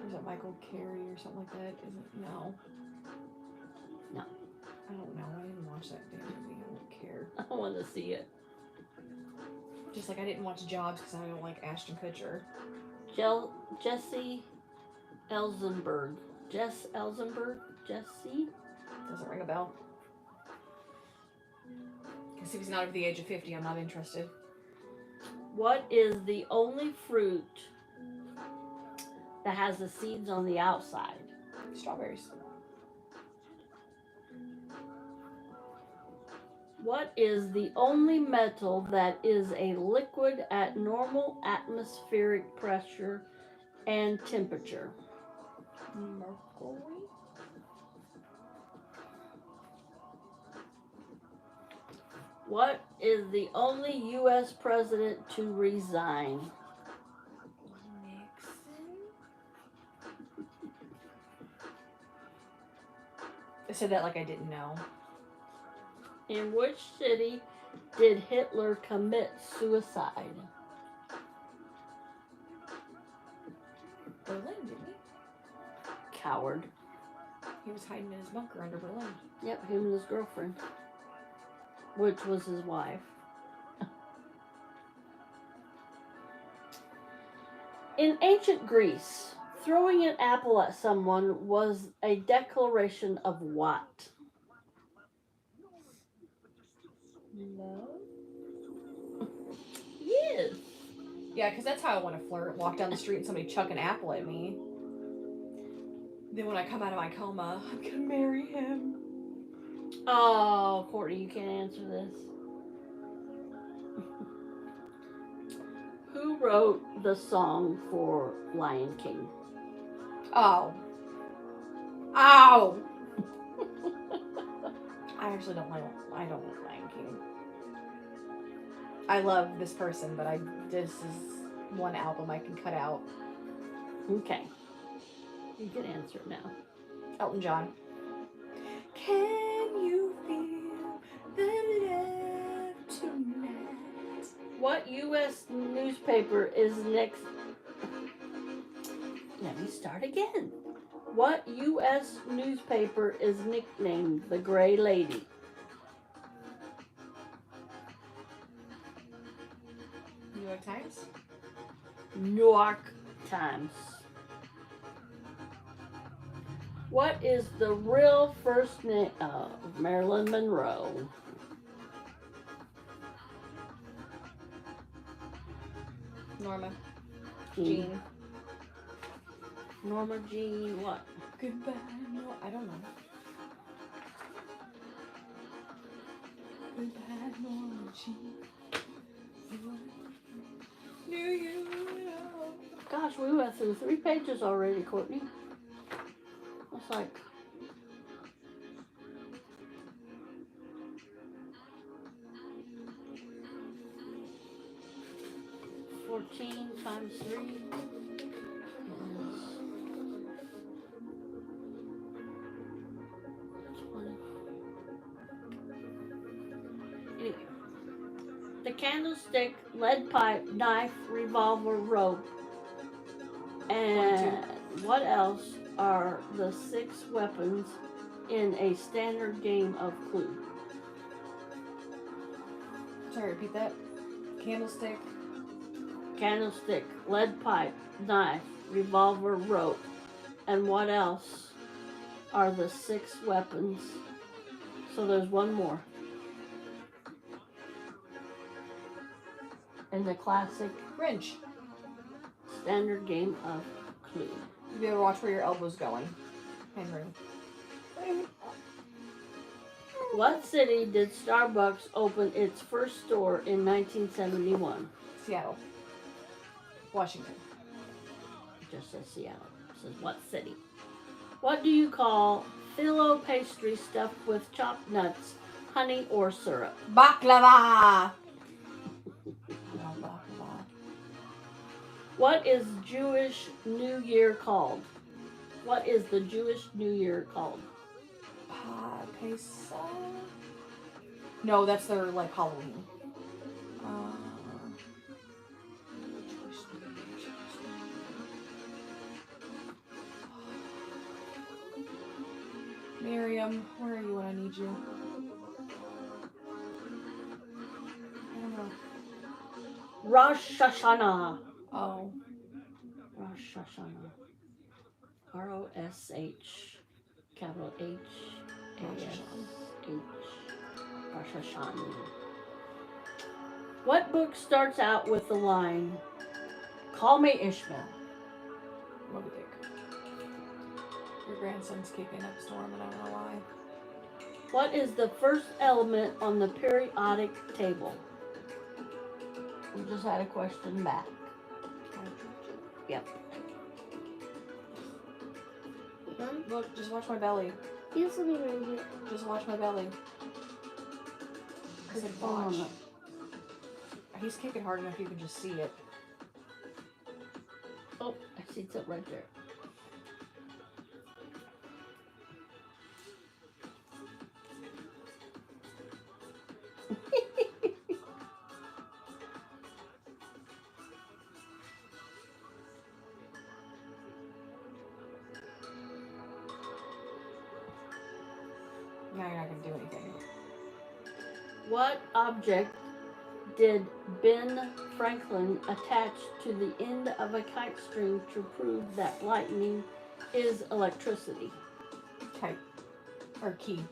Is that Michael Carey or something like that? Is it? No. No. I don't know. I didn't watch that damn movie. I don't care. I want to see it. Just like I didn't watch Jobs because I don't like Ashton Kutcher. Jesse Elzenberg. Jess Elzenberg? Jesse? Doesn't ring a bell. Because if he's not over the age of 50, I'm not interested. What is the only fruit that has the seeds on the outside? Strawberries. What is the only metal that is a liquid at normal atmospheric pressure and temperature? Mercury? What is the only U.S. president to resign? Nixon? said that like I didn't know. In which city did Hitler commit suicide? Berlin, didn't he? Coward. He was hiding in his bunker under Berlin. Yep, him and his girlfriend, which was his wife. In ancient Greece, throwing an apple at someone was a declaration of what? Love? Yes. Yeah, because that's how I want to flirt. Walk down the street and somebody chuck an apple at me. Then when I come out of my coma, I'm gonna marry him. Oh, Courtney, you can't answer this. Who wrote the song for Lion King? Oh. Ow! I actually don't like Lion King. I love this person, but this is one album I can cut out. Okay. You can answer it now. Elton John. Can you feel the love tonight? What U.S. newspaper is next? Let me start again. What U.S. newspaper is nicknamed the Gray Lady? New York Times? New York Times. What is the real first name of Marilyn Monroe? Norma. Jean. Norma Jean what? Goodbye. No, I don't know. Goodbye, Norma Jean. Knew you know. Gosh, we went through 3 pages already, Courtney. That's like... $14 times 3 is... Anyway. The candlestick, lead pipe, knife, revolver, rope, and what else are the 6 weapons in a standard game of Clue? Sorry, repeat that. Candlestick. Candlestick, lead pipe, knife, revolver, rope, and what else are the 6 weapons? So there's one more. In the classic Grinch. standard game of Clue. You better watch where your elbow's going, Henry. What city did Starbucks open its first store in 1971? Seattle. Washington. It just says Seattle. It says what city? What do you call phyllo pastry stuffed with chopped nuts, honey, or syrup? Baklava! What is Jewish New Year called? What is the Jewish New Year called? Pesach? No, that's their, like, Halloween. Miriam, where are you when I need you? I don't know. Rosh Hashanah. Oh. Rosh Hashanah. R-O-S-H, capital H-A-S-H. Rosh Hashanah. What book starts out with the line, "Call me Ishmael"? Moby Dick. Your grandson's keeping up a storm and I don't know why. What is the first element on the periodic table? We just had a question back. Yep. Mom, Look, just watch my belly. you something right here. Just watch my belly. I said watch. He's kicking hard enough you can just see it. Oh, I see something right there. you're not gonna do anything. What object did Ben Franklin attach to the end of a kite string to prove that lightning is electricity? Kite. Or key.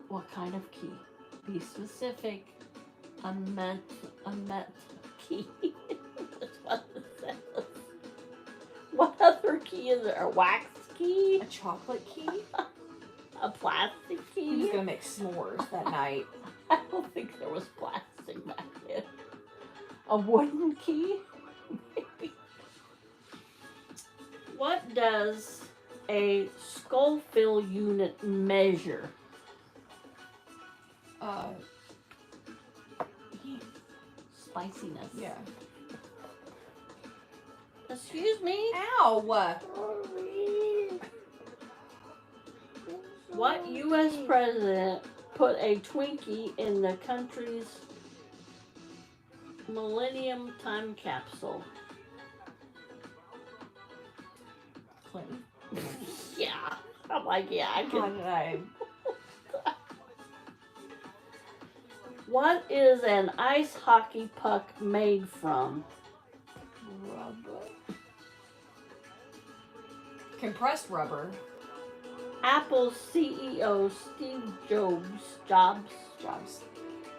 What kind of key? Be specific. Unmet key. That's what it says. What other key is there? A wax key? A chocolate key? A plastic He key? was gonna make s'mores that night. I don't think there was plastic back then. A wooden key? Maybe. What does a Scoville unit measure? Heat. Spiciness. Yeah. Excuse me? Ow! What U.S. president put a Twinkie in the country's Millennium Time Capsule? Clinton. Yeah. I'm like, yeah, I How can. did I? What is an ice hockey puck made from? Rubber. Compressed rubber. Apple's CEO Steve Jobs Jobs.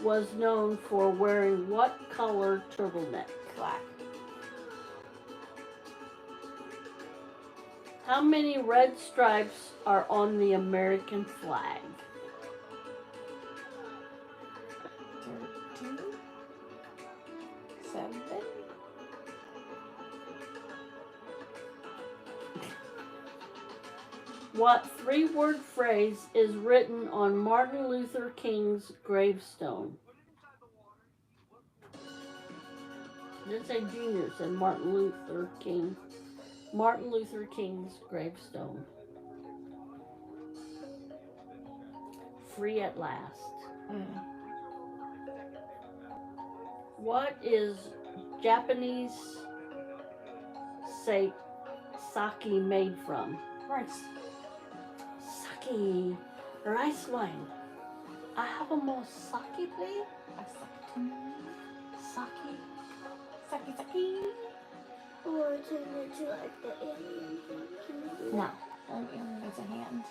was known for wearing what color turtleneck? Black. How many red stripes are on the American flag? 2. 7. What three-word phrase is written on Martin Luther King's gravestone? It didn't say Jr., it said Martin Luther King. Martin Luther King's gravestone. Free at last. What is Japanese sake made from? Rice. Sake, rice wine. I have a more sake, please. Sake. Saki. Or turn it to like the alien thing. Can you do that? No. Alien needs a hand.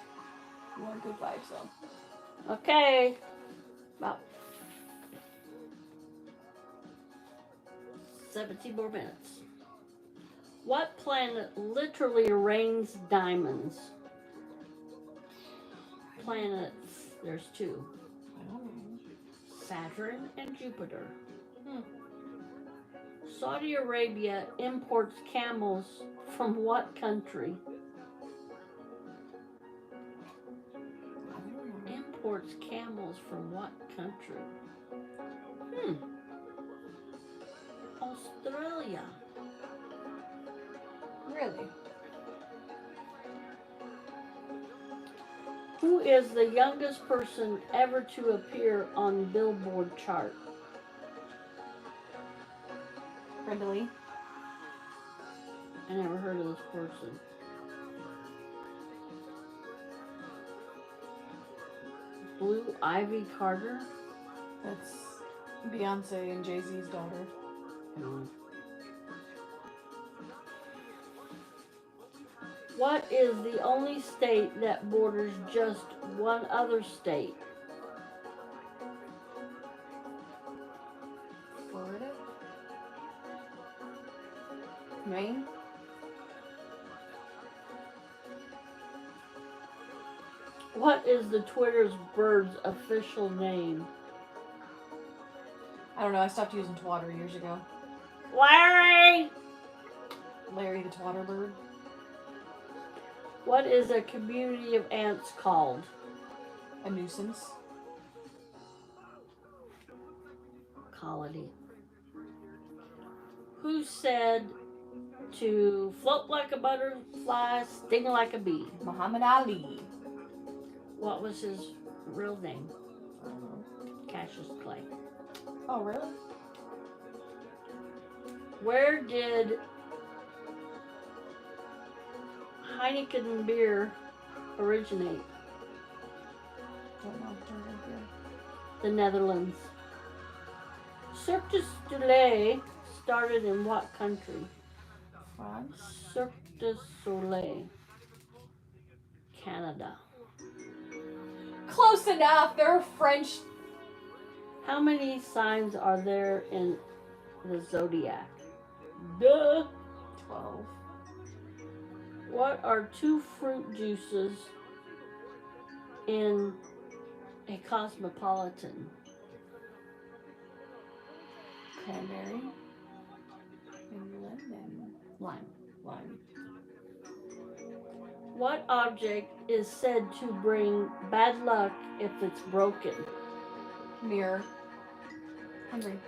You want good vibes though. Okay. About 17 more minutes. What planet literally rains diamonds? Planets. There's two. I don't know. Saturn and Jupiter. Saudi Arabia imports camels from what country? I don't know. Imports camels from what country? Australia. Really? Who is the youngest person ever to appear on Billboard chart? Brenda Lee? I never heard of this person. Blue Ivy Carter? That's Beyonce and Jay-Z's daughter. No. What is the only state that borders just one other state? Florida? Maine? What is the Twitter's bird's official name? I don't know. I stopped using Twatter years ago. Larry! Larry the Twatter bird. What is a community of ants called? A nuisance. Colony. Who said to float like a butterfly, sting like a bee? Muhammad Ali. What was his real name? I don't know. Cassius Clay. Oh, really? Where did Heineken beer originate? Don't know. The Netherlands. Cirque du Soleil started in what country? France. Cirque du Soleil. Canada. Close enough. They're French. How many signs are there in the zodiac? Duh. 12. What are two fruit juices in a cosmopolitan? Cranberry. And lemon. Lime. Lime. What object is said to bring bad luck if it's broken? Mirror. Hungry.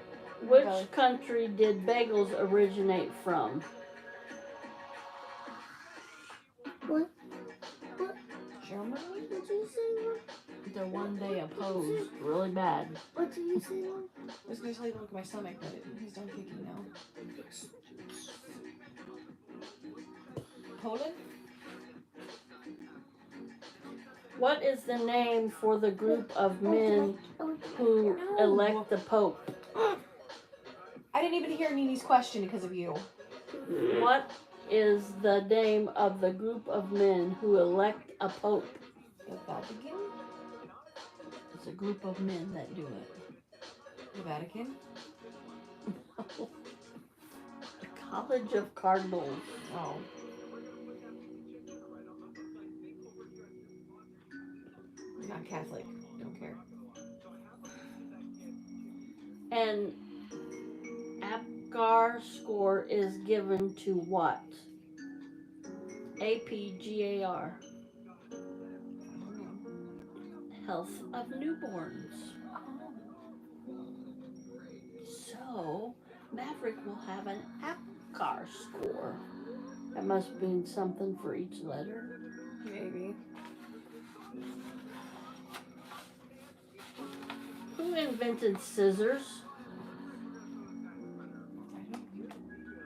Which Belly. country did bagels originate from? What? Germany? What did you say? The one they opposed really bad. What did you say? I was going to tell you to look at my stomach, but he's done kicking now. Poland? What is the name for the group of men who No. elect the Pope? I didn't even hear Nini's question because of you. What is the name of the group of men who elect a Pope? The Vatican? It's a group of men that do it. The Vatican? The College of Cardinals. Oh. Not Catholic. Don't care. An APGAR score is given to what? APGAR. Health of newborns. So, Maverick will have an APGAR score. That must mean something for each letter. Maybe. Who invented scissors?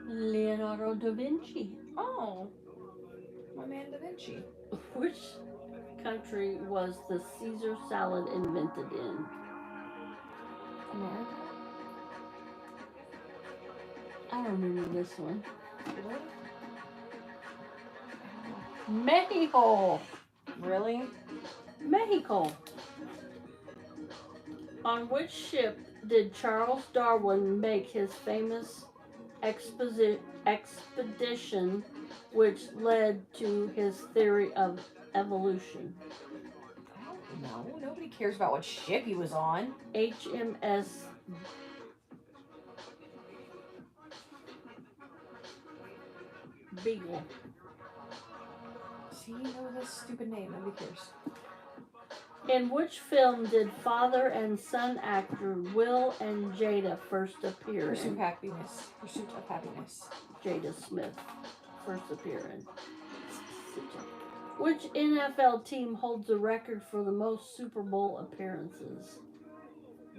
Leonardo da Vinci. Oh. My man Da Vinci. Which country was the Caesar salad invented in? America? I remember this one. Italy? Mexico. Really? Mexico. On which ship did Charles Darwin make his famous expedition which led to his theory of evolution? I don't know. Nobody cares about what ship he was on. HMS Beagle. See, you know this stupid name. Nobody cares. In which film did father and son actor Will and Jada first appear Pursuit of in? Happiness. Pursuit of Happiness. Jada Smith first appear in. Which NFL team holds the record for the most Super Bowl appearances?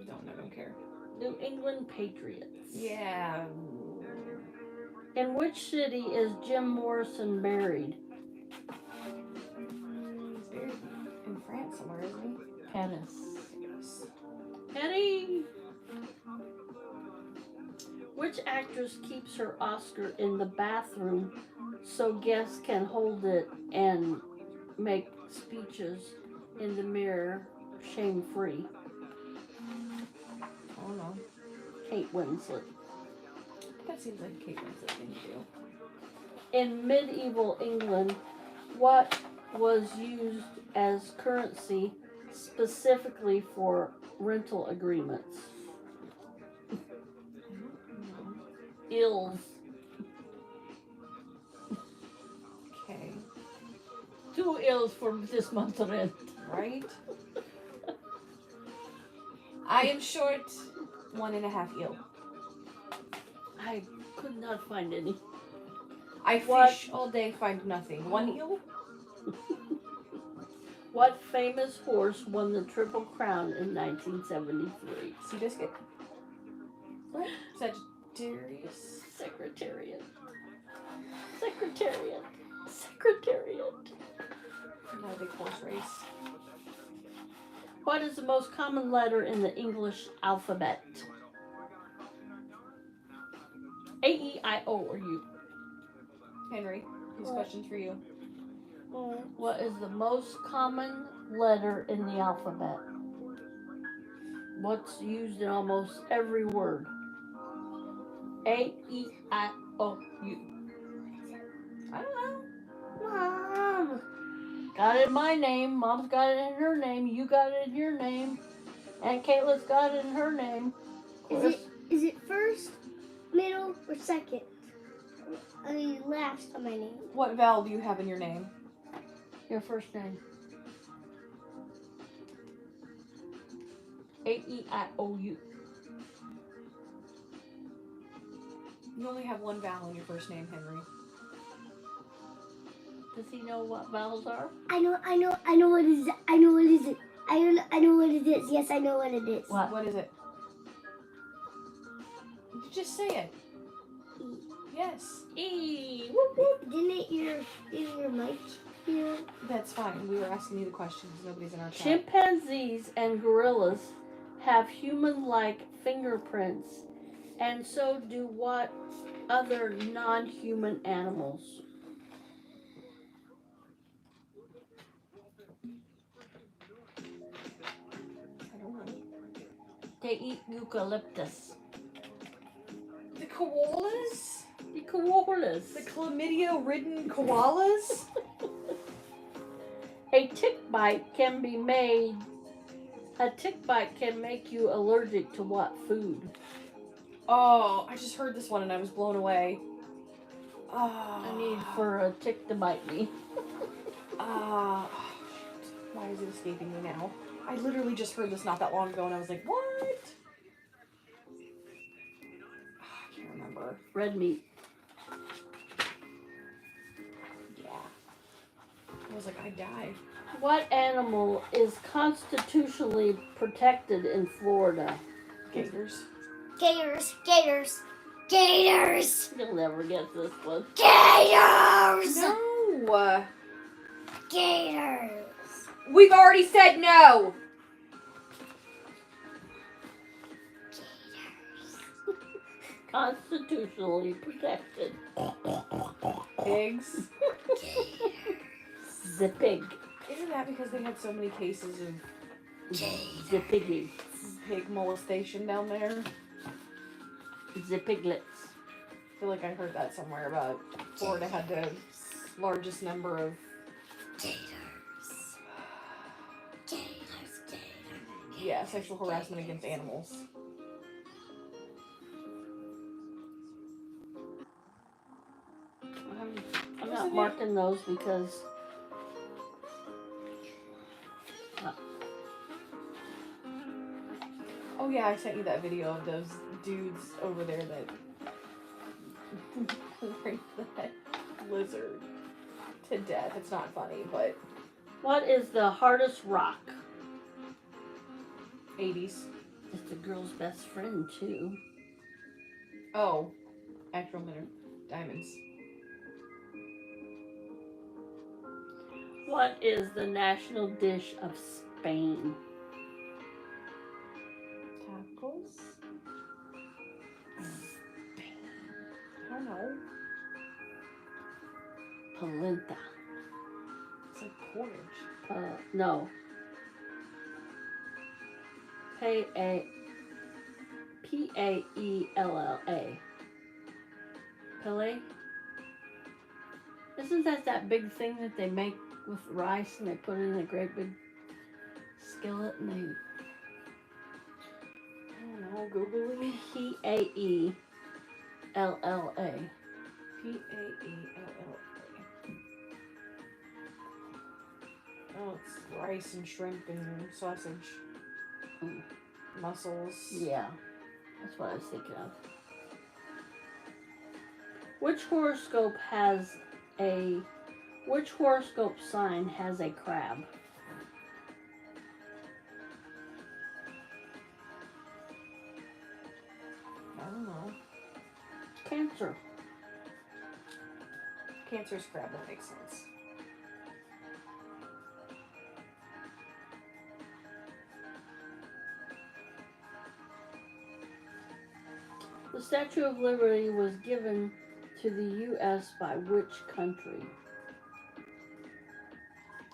Don't care. New England Patriots. Yeah. In which city is Jim Morrison buried? He's buried in France somewhere, isn't he? Paris. Yes. Eddie! Which actress keeps her Oscar in the bathroom so guests can hold it and make speeches in the mirror shame-free? I don't know. Kate Winslet. That seems like a Kate Winslet thing to do. In medieval England, what was used as currency specifically for rental agreements? Ills. Okay. 2 ills for this month's rent. Right? I am short 1.5 eel. I could not find any. I What? fish all day, find nothing. 1 eel? What famous horse won the Triple Crown in 1973? Seabiscuit? What? Sagittarius? Secretariat. Secretariat. Secretariat. Not a big horse race. What is the most common letter in the English alphabet? A, E, I, O, or U? Henry, these What? questions for you. What is the most common letter in the alphabet? What's used in almost every word? A, E, I, O, U. I don't know. Mom. Got it in my name. Mom's got it in her name. You got it in your name. Aunt Kayla's got it in her name. Is it first, middle, or second? I mean, last on my name. What vowel do you have in your name? Your first name. A, E, I, O, U. You only have one vowel in your first name, Henry. Does he know what vowels are? I know what it is. I know what it is. I know what it is. Yes, I know what it is. What? What is it? You just say it. E. Yes. E. Whoop, whoop. Didn't your mic here? That's fine. We were asking you the questions. Nobody's in our chat. Chimpanzees and gorillas have human-like fingerprints, and so do what other non-human animals? I don't know. They eat eucalyptus. The koalas? The koalas. The chlamydia-ridden koalas? A tick bite can make you allergic to what food? Oh, I just heard this one and I was blown away. Oh. I need for a tick to bite me. Oh, shit. Why is it escaping me now? I literally just heard this not that long ago and I was like, what? I can't remember. Red meat. Yeah. I was like, I die. What animal is constitutionally protected in Florida? Gators. Gators. Gators. Gators. You'll never get this one. Gators. No! Gators. We've already said no! Constitutionally protected. Pigs. The pig. Isn't that because they had so many cases of The piggy. pig molestation down there? The piglets. I feel like I heard that somewhere about Florida had the largest number of sexual harassment against animals. I'm not marking those because Oh yeah, I sent you that video of those dudes over there that raped that lizard to death. It's not funny, but what is the hardest rock? 80s. It's the girl's best friend too. Oh, actual diamonds. What is the national dish of Spain? Tacos? I don't know. Polenta. It's like porridge. No. P-A-E-L-L-A. Pele? Isn't that big thing that they make with rice and they put it in a great big skillet and they... I don't know. Googling. P-A-E-L-L-A. P-A-E-L-L-A. Oh, it's rice and shrimp and sausage. Mm. Mussels. Yeah, that's what I was thinking of. Which horoscope sign has a crab? I don't know. Cancer. Cancer's crab, that makes sense. The Statue of Liberty was given to the U.S. by which country?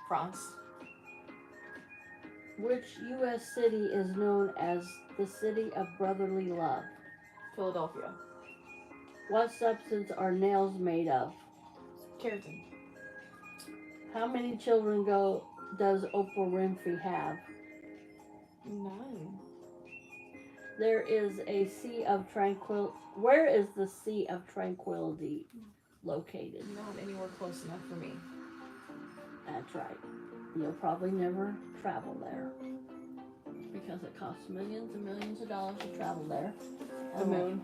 France. Which U.S. city is known as the City of Brotherly Love? Philadelphia. What substance are nails made of? Keratin. How many children does Oprah Winfrey have? 9. There is a sea of Where is the Sea of Tranquility located? Not anywhere close enough for me. That's right. You'll probably never travel there because it costs millions and millions of dollars to travel there. The moon.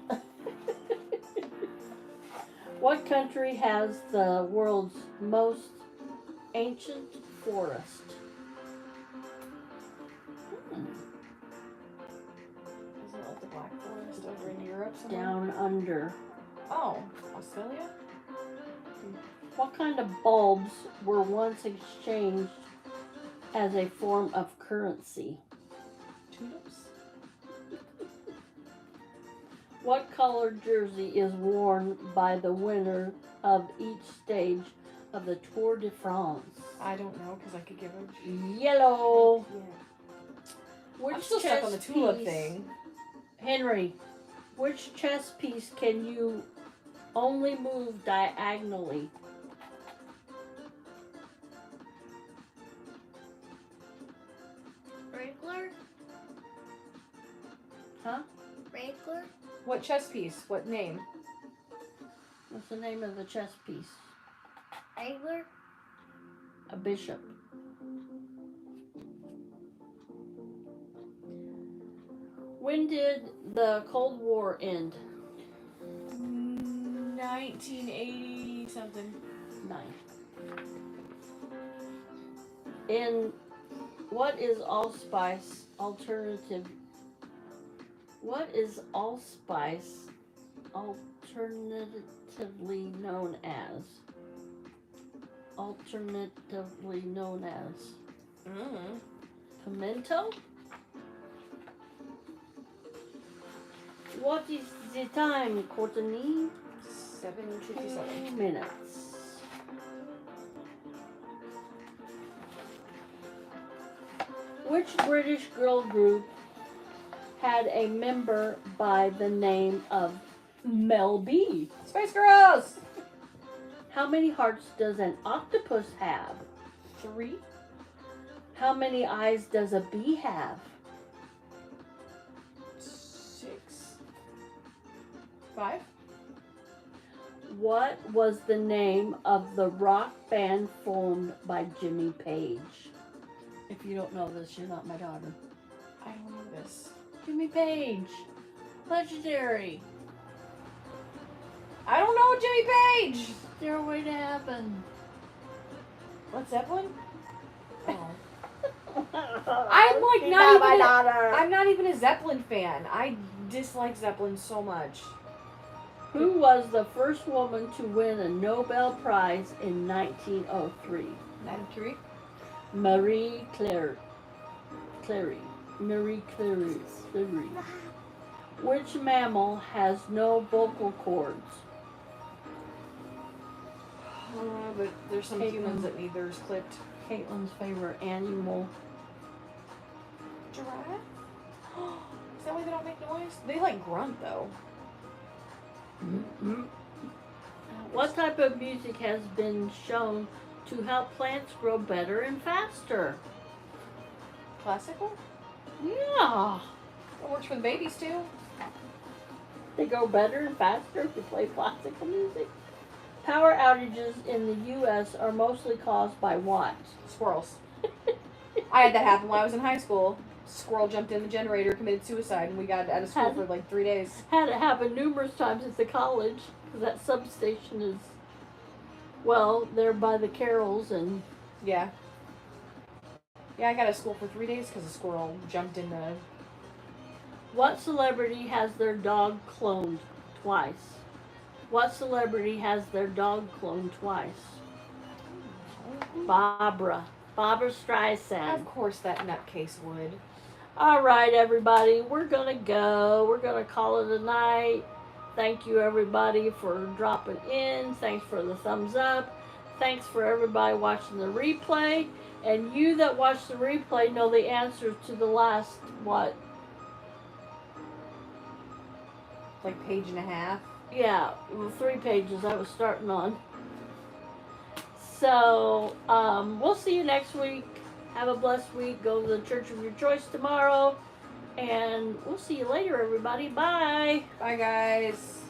What country has the world's most ancient forest? Isn't it like the Black Forest over in Europe somewhere? Down under. Oh, Australia? What kind of bulbs were once exchanged as a form of currency? Tulips? What colored jersey is worn by the winner of each stage of the Tour de France? I don't know because I could give a... Yellow. Yeah. Which I'm still stuck on the tulip thing. Henry, which chess piece can you only move diagonally? Wrangler? Huh? Wrangler? What chess piece? What name? What's the name of the chess piece? Wrangler? A bishop. When did the Cold War end? 1980 something. 9. In what is allspice alternative? What is allspice alternatively known as? Alternatively known as pimento? What is the time, Courtney? 7:57. 2 minutes. Which British girl group had a member by the name of Mel B? Spice Girls! How many hearts does an octopus have? 3. How many eyes does a bee have? 6. 5. What was the name of the rock band formed by Jimmy Page? If you don't know this, you're not my daughter. I don't know this. Jimmy Page. Legendary. I don't know Jimmy Page! Stairway to Heaven. Led Zeppelin? Oh. I'm like not my even a- daughter. I'm not even a Zeppelin fan. I dislike Zeppelin so much. Who was the first woman to win a Nobel Prize in 1903? Madame Curie? Marie Claire. Marie Claire. Which mammal has no vocal cords? But there's some Caitlin. humans that need theirs clipped. Caitlin's favorite animal. Giraffe? Is that why they don't make noise? They like grunt though. What type of music has been shown to help plants grow better and faster? Classical? Yeah. It works for the babies too. They grow better and faster if you play classical music. Power outages in the U.S. are mostly caused by what? Squirrels. I had that happen when I was in high school. Squirrel jumped in the generator, committed suicide, and we got out of school for like 3 days. Had it happen numerous times at the college, because that substation is, well, there by the carols and... Yeah. Yeah, I got out of school for 3 days because a squirrel jumped in the... What celebrity has their dog cloned twice? What celebrity has their dog cloned twice? Barbara Streisand. Of course that nutcase would. All right, everybody, we're going to go. We're going to call it a night. Thank you, everybody, for dropping in. Thanks for the thumbs up. Thanks for everybody watching the replay. And you that watch the replay know the answers to the last, what? Like page and a half. Yeah, 3 pages I was starting on. So, we'll see you next week. Have a blessed week. Go to the church of your choice tomorrow. And we'll see you later, everybody. Bye. Bye, guys.